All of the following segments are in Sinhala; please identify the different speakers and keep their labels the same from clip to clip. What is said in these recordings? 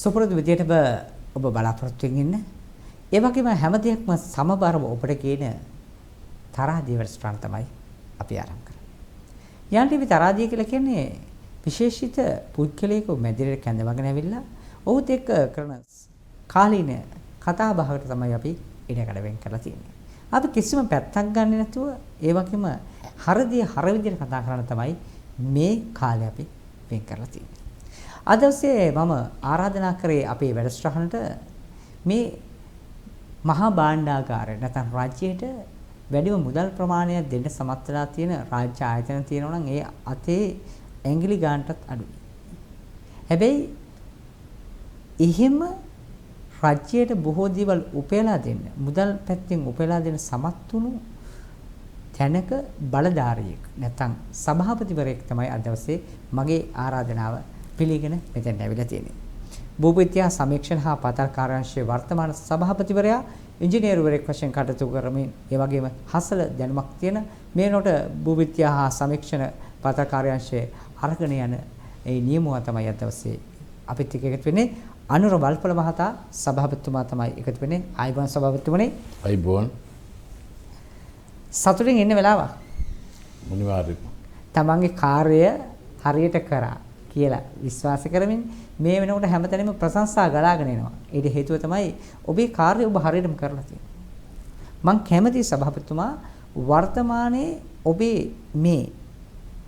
Speaker 1: සුපුරුදු විදියටම ඔබ බලාපොරොත්තු වෙන්න. ඒ වගේම හැම දෙයක්ම සමබරව ඔබට කියන තරහදී වැඩසටහන තමයි අපි ආරම්භ කරන්නේ. යන් ටීවී තරහදී කියලා කියන්නේ විශේෂිත පුද්ගලයෙකු මැදිරියට කැඳවගෙන ඇවිල්ලා ඔහුත් එක්ක කරන කාලීන කතා බහකට තමයි අපි ඉඩකඩ වෙන් කරලා තියෙන්නේ. අපි කිසිම පැත්තක් ගන්නෙ නැතුව ඒ වගේම හරදී හර විදියට කතා කරන්න තමයි මේ කාලේ අපි වෙන් කරලා තියෙන්නේ. අද දවසේ මම ආරාධනා කරේ අපේ වැඩසටහනට මේ මහා භාණ්ඩාගාරය නැත්නම් රාජ්‍යයට වැඩිම මුදල් ප්‍රමාණයක් දෙන්න සමත් වෙලා තියෙන රාජ්‍ය ආයතන තියෙනවා නම් ඒ අතේ ඇඟිලි ගන්නටත් අඩුයි. හැබැයි එහෙම රාජ්‍යයට බොහෝ දේවල් උපයලා දෙන්න මුදල් පැත්තෙන් උපයලා දෙන්න සමත් වුණු තැනක බලධාරියෙක් නැත්නම් සභාපතිවරයෙක් තමයි අද දවසේ මගේ ආරාධනාව පිළිගෙන මෙතෙන් ඇවිල්ලා තියෙන්නේ. භූවිද්‍යා සමීක්ෂණ හා පතල් කාර්යාංශයේ වර්තමාන සභාපතිවරයා ඉංජිනේරුවරයෙක් වශයෙන් කටයුතු කරමින් ඒ වගේම හසල දැනුමක් තියෙන මේනොට භූවිද්‍යා හා සමීක්ෂණ පතල් කාර්යාංශයේ අරගෙන යන ඒ නියමුව තමයි අද දවසේ අපිත් එක්ක එකතු වෙන්නේ. අනුර වල්පල මහතා සභාපතිතුමා තමයි එකතු වෙන්නේ. ආයිබෝන් සභාපතිතුමනි.
Speaker 2: ආයිබෝන්.
Speaker 1: සතුටින් ඉන්න වෙලාව.
Speaker 2: අනිවාර්යයෙන්ම.
Speaker 1: තමන්ගේ කාර්යය හරියට කරා කියලා විශ්වාස කරමින් මේ වෙනකොට හැමතැනම ප්‍රශංසා ගලාගෙන එනවා. ඒට හේතුව තමයි ඔබේ කාර්යය ඔබ හරියටම කරලා තියෙන්නේ. මම කැමති සභාපතිතුමා වර්තමානයේ ඔබේ මේ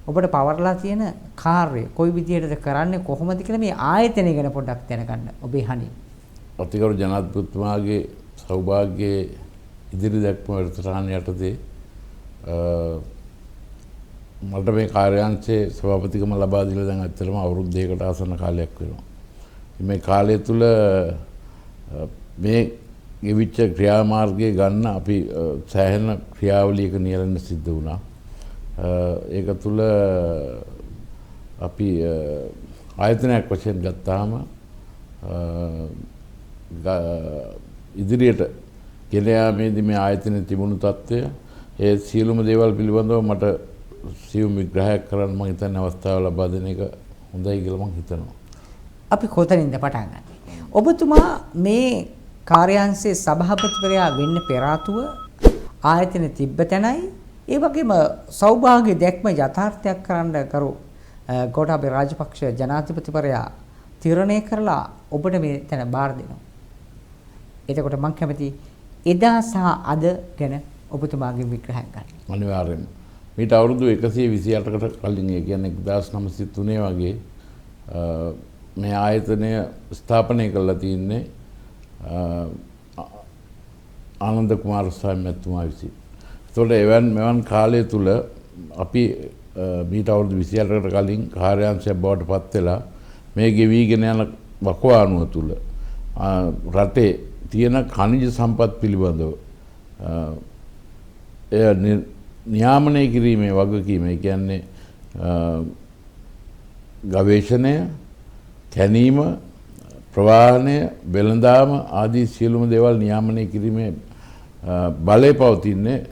Speaker 1: ඔබට පවර්ලා තියෙන කාර්යය කොයි විදිහටද කරන්නේ කොහොමද කියලා මේ ආයතනය ගැන පොඩ්ඩක් දැනගන්න ඔබේ හණින්.
Speaker 2: අතිගරු ජනාධිපතිතුමාගේ සෞභාග්‍යයේ ඉදිරි දැක්ම වැඩසටහන යටතේ මට මේ කාර්යාංශයේ සභාපතිකම ලබා දීලා දැන් ඇත්තටම අවුරුදු 2කට ආසන්න කාලයක් වෙනවා. මේ කාලය තුල මේ ගෙවිච්ච ක්‍රියාමාර්ගය ගන්න අපි සෑහෙන ක්‍රියාවලියක නියැලෙන්න සිද්ධ වුණා. ඒක තුල අපි ආයතනයක් වශයෙන් ගත්තාම ඉදිරියට ගෙන යාමේදී මේ ආයතනයේ තිබුණු තත්ත්වය ඒ සියලුම දේවල් පිළිබඳව මට සියුම් විග්‍රහයක් කරන්න මම හිතන්නේ අවස්ථාව ලබා දෙන එක හොඳයි කියලා මම හිතනවා.
Speaker 1: අපි කොතනින්ද පටන් ගන්නේ? ඔබතුමා මේ කාර්යාංශයේ සභාපතිවරයා වෙන්න පෙර ආතුව ආයතන තිබ්බ තැනයි ඒ වගේම සෞභාග්‍ය දැක්ම යථාර්ථයක් කරන්න කරු ගෝඨාභය රාජපක්ෂ ජනාධිපතිවරයා තීරණය කරලා ඔබට මේ තැන බාර දෙනවා. එතකොට මම කැමති එදා සහ අද ගැන ඔබතුමාගේ විග්‍රහයක් ගන්න.
Speaker 2: අනිවාර්යයෙන්ම. මීට අවුරුදු 128කට කලින් ඒ කියන්නේ 1903 වගේ මේ ආයතනය ස්ථාපනය කරලා තින්නේ ආනන්ද කුමාරස්වාමී මැතිතුමා විසින්. ඒතකොට මෙවන් කාලය තුල අපි මීට අවුරුදු 28කට කලින් කාර්යාංශයක් බවට පත් වෙලා මේ ගෙවිගෙන යන වකවානුව තුල රටේ තියෙන ඛනිජ සම්පත් පිළිබඳව නියාමනය කිරීමේ වගකීම, ඒ කියන්නේ ගවේෂණය, කැනීම, ප්‍රවාහනය, වෙළඳාම ආදී සියලුම දේවල් නියාමනය කිරීමේ බලය පවතින්නේ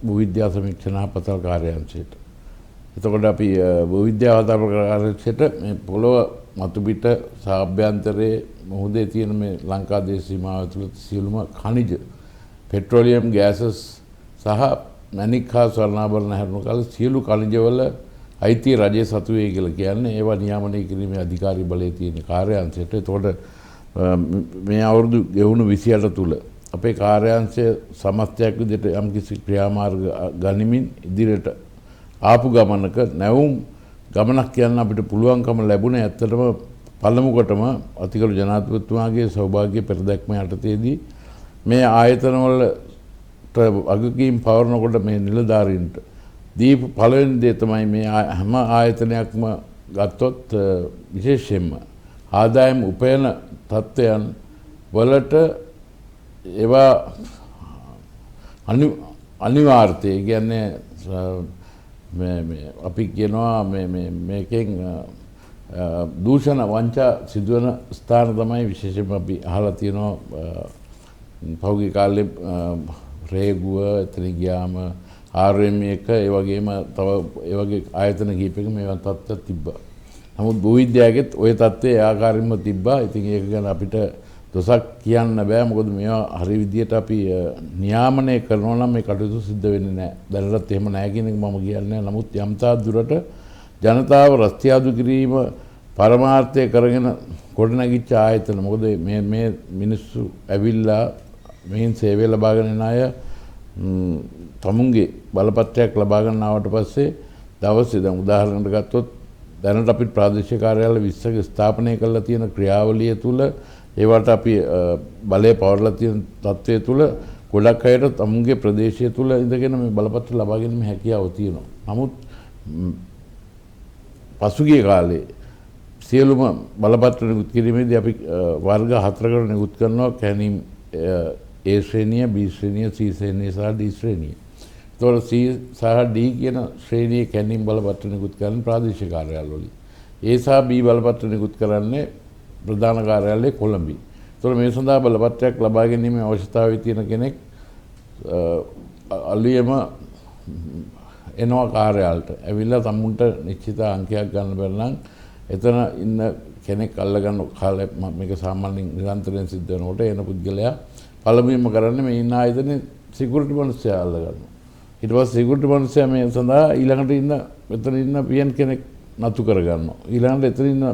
Speaker 2: භූවිද්‍යා සමීක්ෂණ හා පතල් කාර්යාංශයට. එතකොට අපි භූවිද්‍යා පතල් කාර්යාංශයට මේ පොළොව මතුපිට සාභ්‍යන්තරයේ මොහොතේ තියෙන මේ ලංකාදේශ සීමාව තුළ සියලුම ඛනිජ, පෙට්‍රෝලියම් ගෑසස් සහ මැණික් හා ස්වර්ණාභරණ හැරුණු කල සියලු ඛනිජවල අයිතිය රජයේ සතු වේ කියලා කියන්නේ ඒවා නියාමනය කිරීමේ අධිකාරී බලය තියෙන කාර්යාංශයට. එතකොට මේ අවුරුදු ගෙවුණු 28 තුල අපේ කාර්යාංශය සමස්තයක් විදිහට යම්කිසි ක්‍රියාමාර්ග ගනිමින් ඉදිරියට ආපු ගමනක නැවුම් ගමනක් කියන්න අපිට පුළුවන්කම ලැබුණේ ඇත්තටම පළමු කොටම අතිගරු ජනාධිපතිතුමාගේ සෞභාග්‍ය පෙරදැක්ම යටතේදී මේ ආයතනවලට වගකීම් පවරනකොට මේ නිලධාරීන්ට දීපු පළවෙනි දේ තමයි මේ හැම ආයතනයක්ම ගත්තොත් විශේෂයෙන්ම ආදායම් උපයන තත්ත්වයන් වලට ඒවා අනිවාර්යයි. කියන්නේ මේ අපි කියනවා මේකෙන් දූෂණ වංචා සිදුවන ස්ථාන තමයි විශේෂයෙන්ම අපි අහලා තියෙනවා. පහුගිය කාලේ රේගුව එතන ගියාම RM එක ඒ වගේම තව ඒ වගේ ආයතන කීපයක මේවා තත්ත්ව තිබ්බා. නමුත් භූවිද්‍යාවකෙත් ওই தත්ත්වයේ ආකාරයෙන්ම තිබ්බා. ඉතින් ඒක ගැන අපිට දොසක් කියන්න බෑ. මොකද මේවා හරි විදියට අපි නියාමනය කරනවා නම් මේ කටයුතු සිද්ධ වෙන්නේ නැහැ. දැනටත් එහෙම නැහැ කියන එක මම කියන්නේ. නමුත් යම් තාක් දුරට ජනතාව රස්තියාදු කිරීම පරමාර්ථය කරගෙන ගොඩනැගිච්ච ආයතන. මොකද මේ මිනිස්සු ඇවිල්ලා මෙයින් සේවය ලබාගෙන යන අය තමුන්ගේ බලපත්‍රයක් ලබා ගන්න ආවට පස්සේ දවසේ දැන් උදාහරණයක් ගත්තොත් දැනට අපි ප්‍රාදේශීය කාර්යාලය 20ක ස්ථාපනය කරලා තියෙන ක්‍රියාවලිය තුල ඒවට අපි බලය පවරලා තියෙන තත්ත්වය තුල ගොඩක් අයට තමුන්ගේ ප්‍රදේශය තුල ඉඳගෙන මේ බලපත්‍ර ලබා ගැනීම හැකියාව තියෙනවා. නමුත් පසුගිය කාලේ සියලුම බලපත්‍ර නිකුත් කිරීමේදී අපි වර්ග 4කට නිකුත් කරනවා. කැනීම් A ශ්‍රේණිය, B ශ්‍රේණිය, C ශ්‍රේණිය සහ D ශ්‍රේණිය. ඒතකොට C සහ D කියන ශ්‍රේණියේ කැනීම් බලපත්‍ර නිකුත් කරන ප්‍රාදේශීය කාර්යාලවලින්. A සහ B බලපත්‍ර නිකුත් කරන්නේ ප්‍රධාන කාර්යාලයේ කොළඹින්. ඒතකොට මේ සඳහා බලපත්‍රයක් ලබා ගැනීමේ අවශ්‍යතාවය තියෙන කෙනෙක් අලුයම එනවා කාර්යාලයට. ඇවිල්ලා තමුන්ට නිශ්චිත අංකයක් ගන්න බැරි නම් එතන ඉන්න කෙනෙක් අල්ලගන්න කාලේ මේක සාමාන්‍යයෙන් නිරන්තරයෙන් සිද්ධ වෙනකොට එන පුද්ගලයා පළමුවෙන්ම කරන්නේ මේ ඉන්න ආයතනේ සිකියුරිටි මනුස්සයා අල්ලගන්නවා. ඊට පස්සේ සිකියුරිටි මනුස්සයා මේ සඳහා ඊළඟට ඉන්න මෙතන ඉන්න පියන් කෙනෙක් නතු කරගන්නවා. ඊළඟට එතන ඉන්න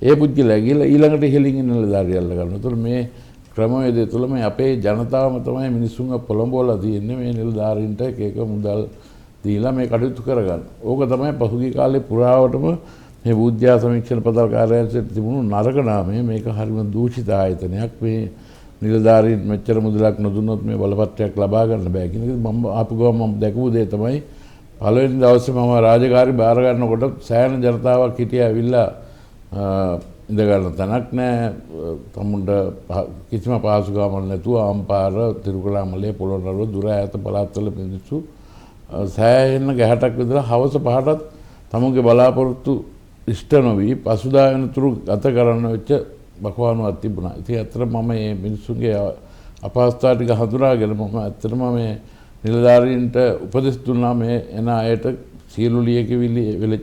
Speaker 2: ඒ පුද්ගලයා ගිහලා ඊළඟට ඉහළින් ඉන්න නිලධාරිය අල්ලගන්නවා. ඒතකොට මේ ක්‍රමවේදය තුළ මේ අපේ ජනතාවම තමයි මිනිස්සුන්ව පොළඹවලා තියෙන්නේ මේ නිලධාරීන්ට එක එක මුදල් දීලා මේ කටයුතු කරගන්න. ඕක තමයි පසුගිය කාලේ පුරාවටම මේ බුද්ධ්‍යා සමීක්ෂණ පදල් කාර්යාලයට තිබුණු නරක නාමය. මේක හරිම දූෂිත ආයතනයක්. මේ නිලධාරීන් මෙච්චර මුදලක් නොදුන්නොත් මේ බලපත්‍රයක් ලබා ගන්න බෑ කියන එක මම ආපු ගමන් මම දැකපු දේ තමයි පළවෙනි දවසේ මම රාජකාරි බාර ගන්නකොට සෑහෙන ජනතාවක් හිටියා ඇවිල්ලා ඉඳ ගන්න තැනක් නැහැ. තමුන්ට කිසිම පහසුකමක් නැතුව අම්පාර තිරුකලාමලේ පොළොන්නරුව දුර ඈත පළාත්වල මිනිස්සු සෑහෙන ගැහැටක් විතර හවස 5ටත් තමුන්ගේ බලාපොරොත්තු ඉෂ්ට නොවි පසුදා වෙනතුරු ගත කරන්න වෙච්ච බකවානුවක් තිබුණා. ඉතින් ඇත්තටම මම මේ මිනිස්සුන්ගේ අපහසුතාව ටික හඳුනාගෙන මම ඇත්තටම මේ නිලධාරීන්ට උපදෙස් දුන්නා මේ එන අයට සියලු ලියකියවිලි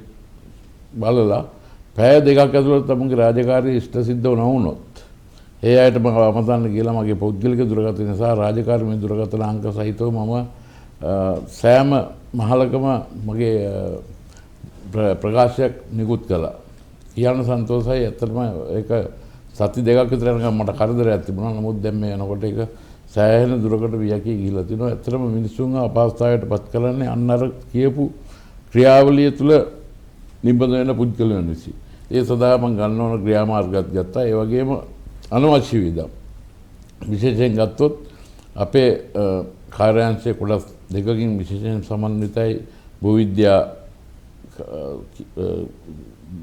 Speaker 2: බලලා පැය දෙකක් ඇතුළත තමුන්ගේ රාජකාරී ඉෂ්ට සිද්ධ නොවුනොත් ඒ අයට මම අමතන්න කියලා මගේ පෞද්ගලික දුරකථන නිසා රාජකාරී දුරකථන අංක සහිතව මම සෑම මහලකම මගේ ප්‍රකාශයක් නිකුත් කළා. කියන්න සන්තෝෂයි. ඇත්තටම ඒක සති දෙකක් විතර යනකම් මට කරදරයක් තිබුණා. නමුත් දැන් මේ යනකොට ඒක සෑහෙන දුරකට වියකී ගිහිලා තිනවා. ඇත්තටම මිනිස්සුන්ව අපහසුතාවයට පත් කරන්නේ අන්න අර කියපු ක්‍රියාවලිය තුළ නිබඳ වෙන පුද්ගලයන් විසින්. ඒ සඳහා මම ගන්න ඕන ක්‍රියාමාර්ගات ගත්තා. ඒ වගේම අනවශ්‍ය විදම් විශේෂයෙන් ගත්තොත් අපේ කාර්යාංශයේ කොටස් දෙකකින් විශේෂයෙන් සමන්විතයි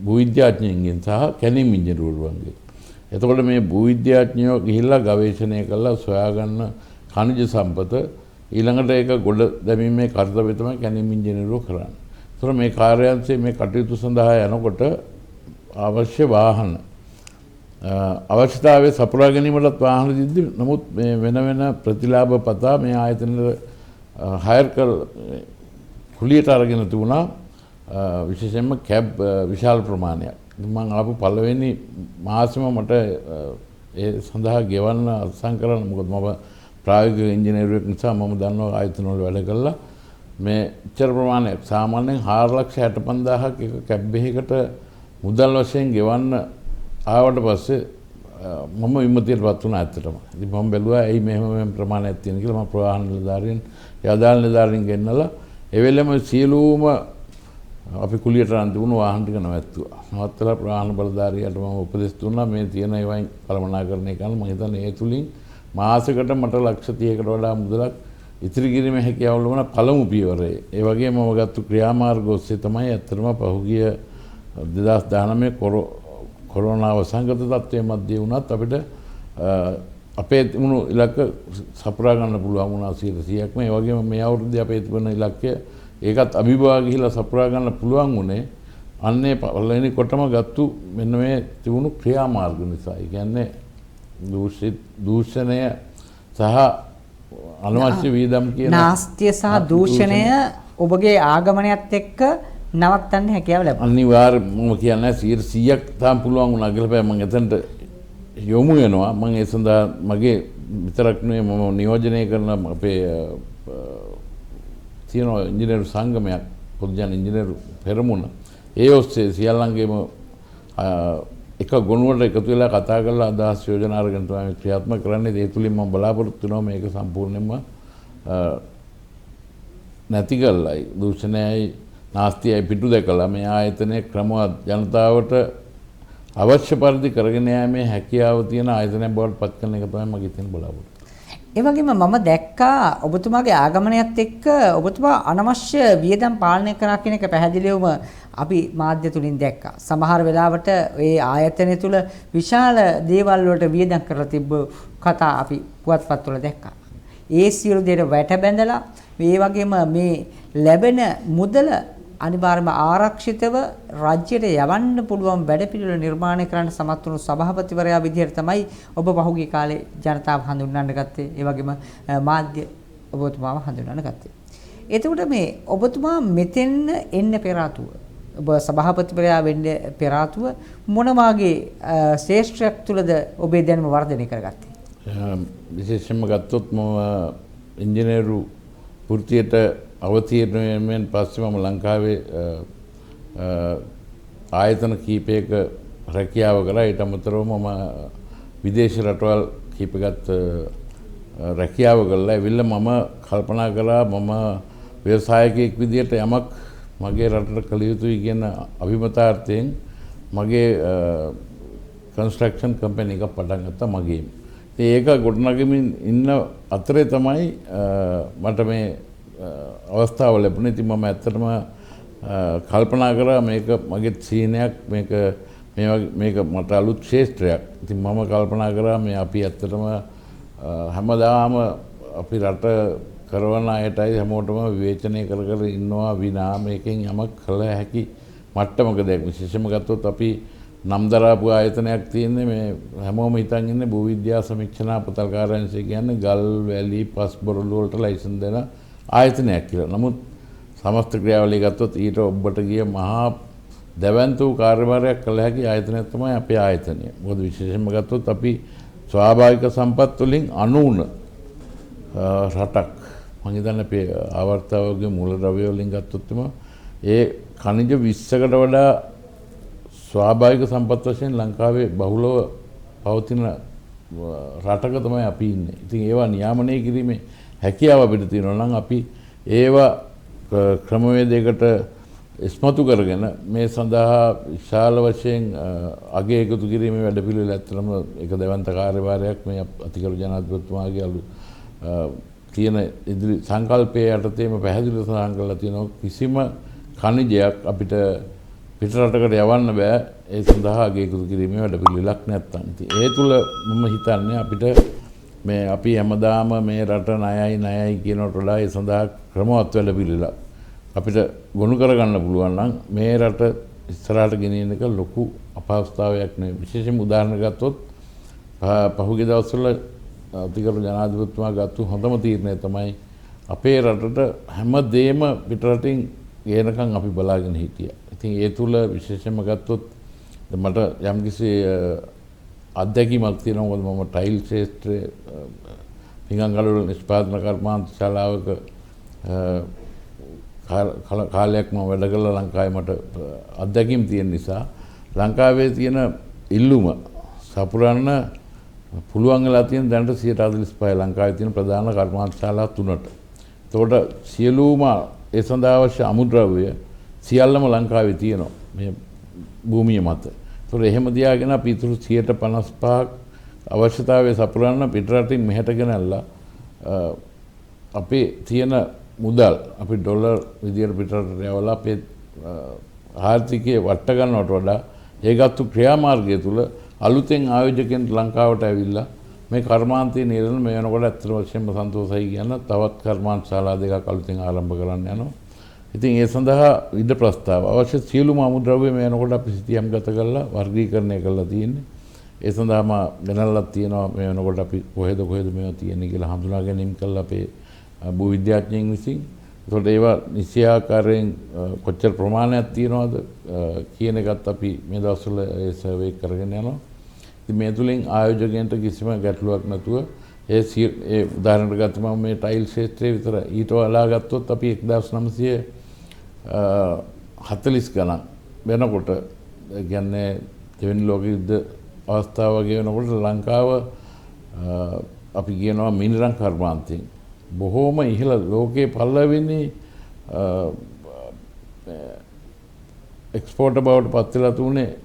Speaker 2: භූවිද්‍යාඥයන්ගෙන් සහ කැනීම් ඉංජිනේරුවන්ගෙන්. එතකොට මේ භූවිද්‍යාඥයෝ ගිහිල්ලා ගවේෂණය කරලා සොයාගන්න ඛනිජ සම්පත ඊළඟට ඒක ගොඩ දැමීමේ කර්තව්‍ය තමයි කැනීම් ඉංජිනේරුවෝ කරන්නේ. ඒතර මේ කාර්යාංශයේ මේ කටයුතු සඳහා යනකොට අවශ්‍ය වාහන අවශ්‍යතාවයේ සපුරා ගැනීමටත් වාහන දිද්දි නමුත් මේ වෙන වෙන ප්‍රතිලාභ පතා මේ ආයතනවල හයර් කර කුලියට අරගෙන තිබුණා. විශේෂයෙන්ම කැබ් විශාල ප්‍රමාණයක්. මම ආපු පළවෙනි මාසෙම මට ඒ සඳහා ගෙවන්න අත්සන් කරන්න. මොකද මම ප්‍රායෝගික ඉංජිනේරුවෙක් නිසා මම දන්නවා ආයතන වල වැඩ කළා. මේ ඉච්ඡර ප්‍රමාණයක් සාමාන්‍යයෙන් 4,65,000ක් එක කැබ් එකකට මුදල් වශයෙන් ගෙවන්න ආවට පස්සේ මම විමතියටපත් වුණා ඇත්තටම. ඉතින් මම බැලුවා ඇයි මෙහෙම ප්‍රමාණයක් තියෙන කියලා. මම ප්‍රවාහන නිලධාරීන් යදාල් නිලධාරීන් ගෙන්නලා ඒ වෙලෙම සියලුම අපි කුලියට රන් තිබුණු වාහන ටික නැවැත්තුවා. නවත්තලා ප්‍රවාහන බලධාරියාට මම උපදෙස් දුන්නා මේ තියෙන ඒවායින් කළමනාකරණය කරන්න. මම හිතන්නේ ඒ තුලින් මාසෙකට මට ලක්ෂ 30කට වඩා මුදලක් ඉතිරි කිරීමේ හැකියාව ලැබුණ පළමු පියවරේ. ඒ වගේම මම ගත්ත ක්‍රියාමාර්ග ඔස්සේ තමයි ඇත්තටම පහුගිය 2019 කොරෝනාව සංගත තත්ත්වයේ මැද්දේ වුණත් අපිට අපේ තිබුණු ඉලක්ක සපුරා ගන්න පුළුවන් වුණා 100%ක්ම. ඒ වගේම මේ අවුරුද්දේ අපේ තිබෙන ඉලක්කය ඒකත් අභිභවා ගිහිලා සපුරා ගන්න පුළුවන් වුණේ අන්නේ පළවෙනි කොටම ගත්තු මෙන්න මේ තිබුණු ක්‍රියාමාර්ග නිසා. ඒ කියන්නේ දූෂණය සහ අනවශ්‍ය වීදම් කියන
Speaker 1: නාස්තිය සහ දූෂණය ඔබගේ ආගමනයත් එක්ක නවත්තන්න හැකියාව ලැබුණා.
Speaker 2: අනිවාර්යයෙන්ම මම කියන්නේ 100ක් තාම පුළුවන් වුණා කියලා බෑ. මම එතනට යොමු වෙනවා. මම ඒ සඳහා මගේ විතරක් නෙවෙයි මම නියෝජනය කරන අපේ තියෙන ඉංජිනේරු සංගමයක් පොදුජන ඉංජිනේරු පෙරමුණ ඒ ඔස්සේ සියල්ලංගේම එක ගොනුවට එකතු වෙලා කතා කරලා අදහස් යෝජනා අරගෙන තමයි ක්‍රියාත්මක කරන්නේ. ඒ තුලින් මම බලාපොරොත්තු වෙනවා මේක සම්පූර්ණයෙන්ම නැති කරලායි දූෂණයයි නාස්තියයි පිටු දැකලා මේ ආයතනයේ ක්‍රමවත් ජනතාවට අවශ්‍ය පරිදි කරගෙන යෑමේ හැකියාව තියෙන ආයතනයක් බවට පත් කරන එක තමයි මගේ තියෙන බලාපොරොත්තුව.
Speaker 1: ඒ වගේම මම දැක්කා ඔබතුමාගේ ආගමනයත් එක්ක ඔබතුමා අනවශ්‍ය වියදම් පාලනය කරා කියන එක පැහැදිලිවම අපි මාධ්‍ය තුලින් දැක්කා. සමහර වෙලාවට ඒ ආයතනය තුල විශාල දේවල් වලට වියදම් කරලා තිබ්බ කතා අපි පුවත්පත් වල දැක්කා. ඒ සියලු දේට වැට බැඳලා මේ වගේම මේ ලැබෙන මුදල අනිවාර්යයෙන්ම ආරක්ෂිතව රාජ්‍යයට යවන්න පුළුවන් වැඩපිළිවෙල නිර්මාණය කරන්න සමත් වුණු සභාපතිවරයා විදිහට තමයි ඔබ පහුගිය කාලේ ජනතාව හඳුන්වන්න ගත්තේ. ඒ වගේම මාධ්‍ය ඔබතුමාව හඳුන්වන්න ගත්තේ. එතකොට මේ ඔබතුමා මෙතෙන් එන්න පෙර ආතුව ඔබ සභාපතිවරයා වෙන්න පෙර ආතුව මොන වාගේ ශ්‍රේෂ්ඨයක් තුලද ඔබේ දැනුම වර්ධනය කරගත්තේ?
Speaker 2: විශේෂයෙන්ම ගත්තොත් මම ඉංජිනේරු වෘත්තියට අවතීර්ණ වීමෙන් පස්සේ මම ලංකාවේ ආයතන කීපයක රැකියාව කරා. ඊට අමතරව මම විදේශ රටවල් කීපයකට රැකියාව කළා. එවිල්ල මම කල්පනා කළා මම ව්‍යවසායකයෙක් විදියට යමක් මගේ රටට කළ යුතුයි කියන අභිමතාර්ථයෙන් මගේ කන්ස්ට්‍රක්ෂන් කම්පැනි එකක් පටන් ගත්තා මගේ. ඒක ගොඩනගමින් ඉන්න අතරේ තමයි මට මේ අවස්ථාව ලැබුණේ. ඉතින් මම ඇත්තටම කල්පනා කරා මේක මගේ සීනයක්, මේක මට අලුත් ක්ෂේත්‍රයක්. ඉතින් මම කල්පනා කරා මේ අපි ඇත්තටම හැමදාම අපි රට කරවන අයටයි හැමෝටම විවේචනය කර කර ඉන්නවා විනා මේකෙන් යමක් කළ හැකි මට්ටමක දැක්. විශේෂයෙන්ම ගත්තොත් අපි නම් දරාපු ආයතනයක් තියෙන්නේ මේ හැමෝම හිතන් ඉන්නේ භූවිද්‍යා සමීක්ෂණ පතල් කාර්යාංශය කියන්නේ ගල් වැලි පස් බොරළු වලට ලයිසන් දෙන ආයතනයක් කියලා. නමුත් සමස්ත ක්‍රියාවලිය ගත්තොත් ඊට ඔබට ගිය මහා දැවැන්ත වූ කාර්යභාරයක් කළ හැකි ආයතනයක් තමයි අපේ ආයතනය. මොකද විශේෂයෙන්ම ගත්තොත් අපි ස්වාභාවික සම්පත් වලින් 90 රටක් මම හිතන්නේ අපේ ආවර්තාවගේ මූලද්‍රව්‍ය වලින් ගත්තොත් ඒ ඛනිජ 20කට වඩා ස්වාභාවික සම්පත් වශයෙන් ලංකාවේ බහුලව පවතින රටක තමයි අපි ඉන්නේ. ඉතින් ඒවා නියාමනය කිරීමේ හැකියාව අපිට තියෙනවා නම් අපි ඒවා ක්‍රමවේදයකට ඉස්මතු කරගෙන මේ සඳහා විශාල වශයෙන් අගය එකතු කිරීමේ වැඩපිළිවෙල ඇත්තටම ඒක දැවන්ත කාර්යභාරයක් මේ අතිගරු ජනාධිපතිතුමාගේ තියෙන ඉදිරි සංකල්පයේ යටතේම පැහැදිලිව සඳහන් කරලා තියෙනවා කිසිම ඛනිජයක් අපිට පිටරටකට යවන්න බෑ ඒ සඳහා අගය එකතු කිරීමේ වැඩපිළිවෙලක් නැත්තම්. ඉතින් ඒ තුල මම හිතන්නේ අපිට මේ අපි හැමදාම මේ රට ණයයි කියනට වඩා ඒ සඳහා ක්‍රමවත් වැඩපිළිවෙලක් අපිට ගොනු කරගන්න පුළුවන් නම් මේ රට ඉස්සරහට ගෙනියන එක ලොකු අපහසුතාවයක් නෙවෙයි. විශේෂයෙන්ම උදාහරණ ගත්තොත් පහුගිය දවස්වල අතිගරු ජනාධිපතිතුමා ගත්තු හොඳම තීරණය තමයි අපේ රටට හැමදේම පිටරටින් ගේනකම් අපි බලාගෙන හිටියා. ඉතින් ඒ තුල විශේෂයෙන්ම ගත්තොත් මට යම්කිසි අත්දැකීමක් තියෙනවා. මොකද මම ටයිල් ක්ෂේත්‍රයේ පිඟන්කඩවල නිෂ්පාදන කර්මාන්ත ශාලාවක කාලයක් මම වැඩ කළා. ලංකාවේ මට අත්දැකීම් තියෙන නිසා ලංකාවේ තියෙන ඉල්ලුම සපුරන්න පුළුවන් වෙලා තියෙන දැනට 45% ලංකාවේ තියෙන ප්‍රධාන කර්මාන්ත ශාලා 3ට. එතකොට සියලුම ඒ සඳහා අවශ්‍ය අමුද්‍රව්‍ය සියල්ලම ලංකාවේ තියෙනවා මේ භූමිය මත. ඒතකොට එහෙම තියාගෙන අපි ඉතුරු 55% අවශ්‍යතාවය සපුරන්න පිටරටින් මෙහෙට ගෙනල්ලා අපේ තියෙන මුදල් අපි ඩොලර් විදියට පිටරටට යවලා අපේ ආර්ථිකය වට ගන්නවට වඩා ඒගත්තු ක්‍රියාමාර්ගය තුල අලුතෙන් ආයෝජකයන්ට ලංකාවට ඇවිල්ලා මේ කර්මාන්තයේ නිරන මේ වෙනකොට ඇත්තට වශයෙන්ම සන්තෝෂයි කියන තවත් කර්මාන්ත ශාලා දෙකක් අලුතෙන් ආරම්භ කරන්න යනවා. ඉතින් ඒ සඳහා ඉද ප්‍රස්තාව අවශ්‍ය සියලුම අමුද්‍රව්‍ය මේ වෙනකොට අපි සිතියම් ගත කරලා වර්ගීකරණය කරලා තියෙන්නේ. ඒ සඳහාම ගණන්ලා තියෙනවා මේ වෙනකොට අපි කොහෙද මේවා තියෙන්නේ කියලා හඳුනා ගැනීම කළා අපේ භූ විද්‍යාඥයින් විසින්. ඒතකොට ඒවා නිසියාකාරයෙන් කොච්චර ප්‍රමාණයක් තියෙනවද කියන එකත් අපි මේ දවස්වල ඒ සර්වේ කරගෙන යනවා. ඉතින් මේ තුලින් ආයෝජකයන්ට කිසිම ගැටලුවක් නැතුව ඒ උදාහරණයක් ගත්තම මේ ටයිල් ක්ෂේත්‍රයේ විතර ඊට වඩා ගත්තොත් අපි 1940 ගණන් වෙනකොට කියන්නේ දෙවෙනි ලෝක යුද්ධ අවස්ථාව වගේ වෙනකොට ලංකාව අපි කියනවා මිනිරම් කර්මාන්තයෙන් බොහෝම ඉහළ ලෝකයේ පළවෙනි එක්ස්පෝර්ටර් බවට පත් වෙලා තුනේ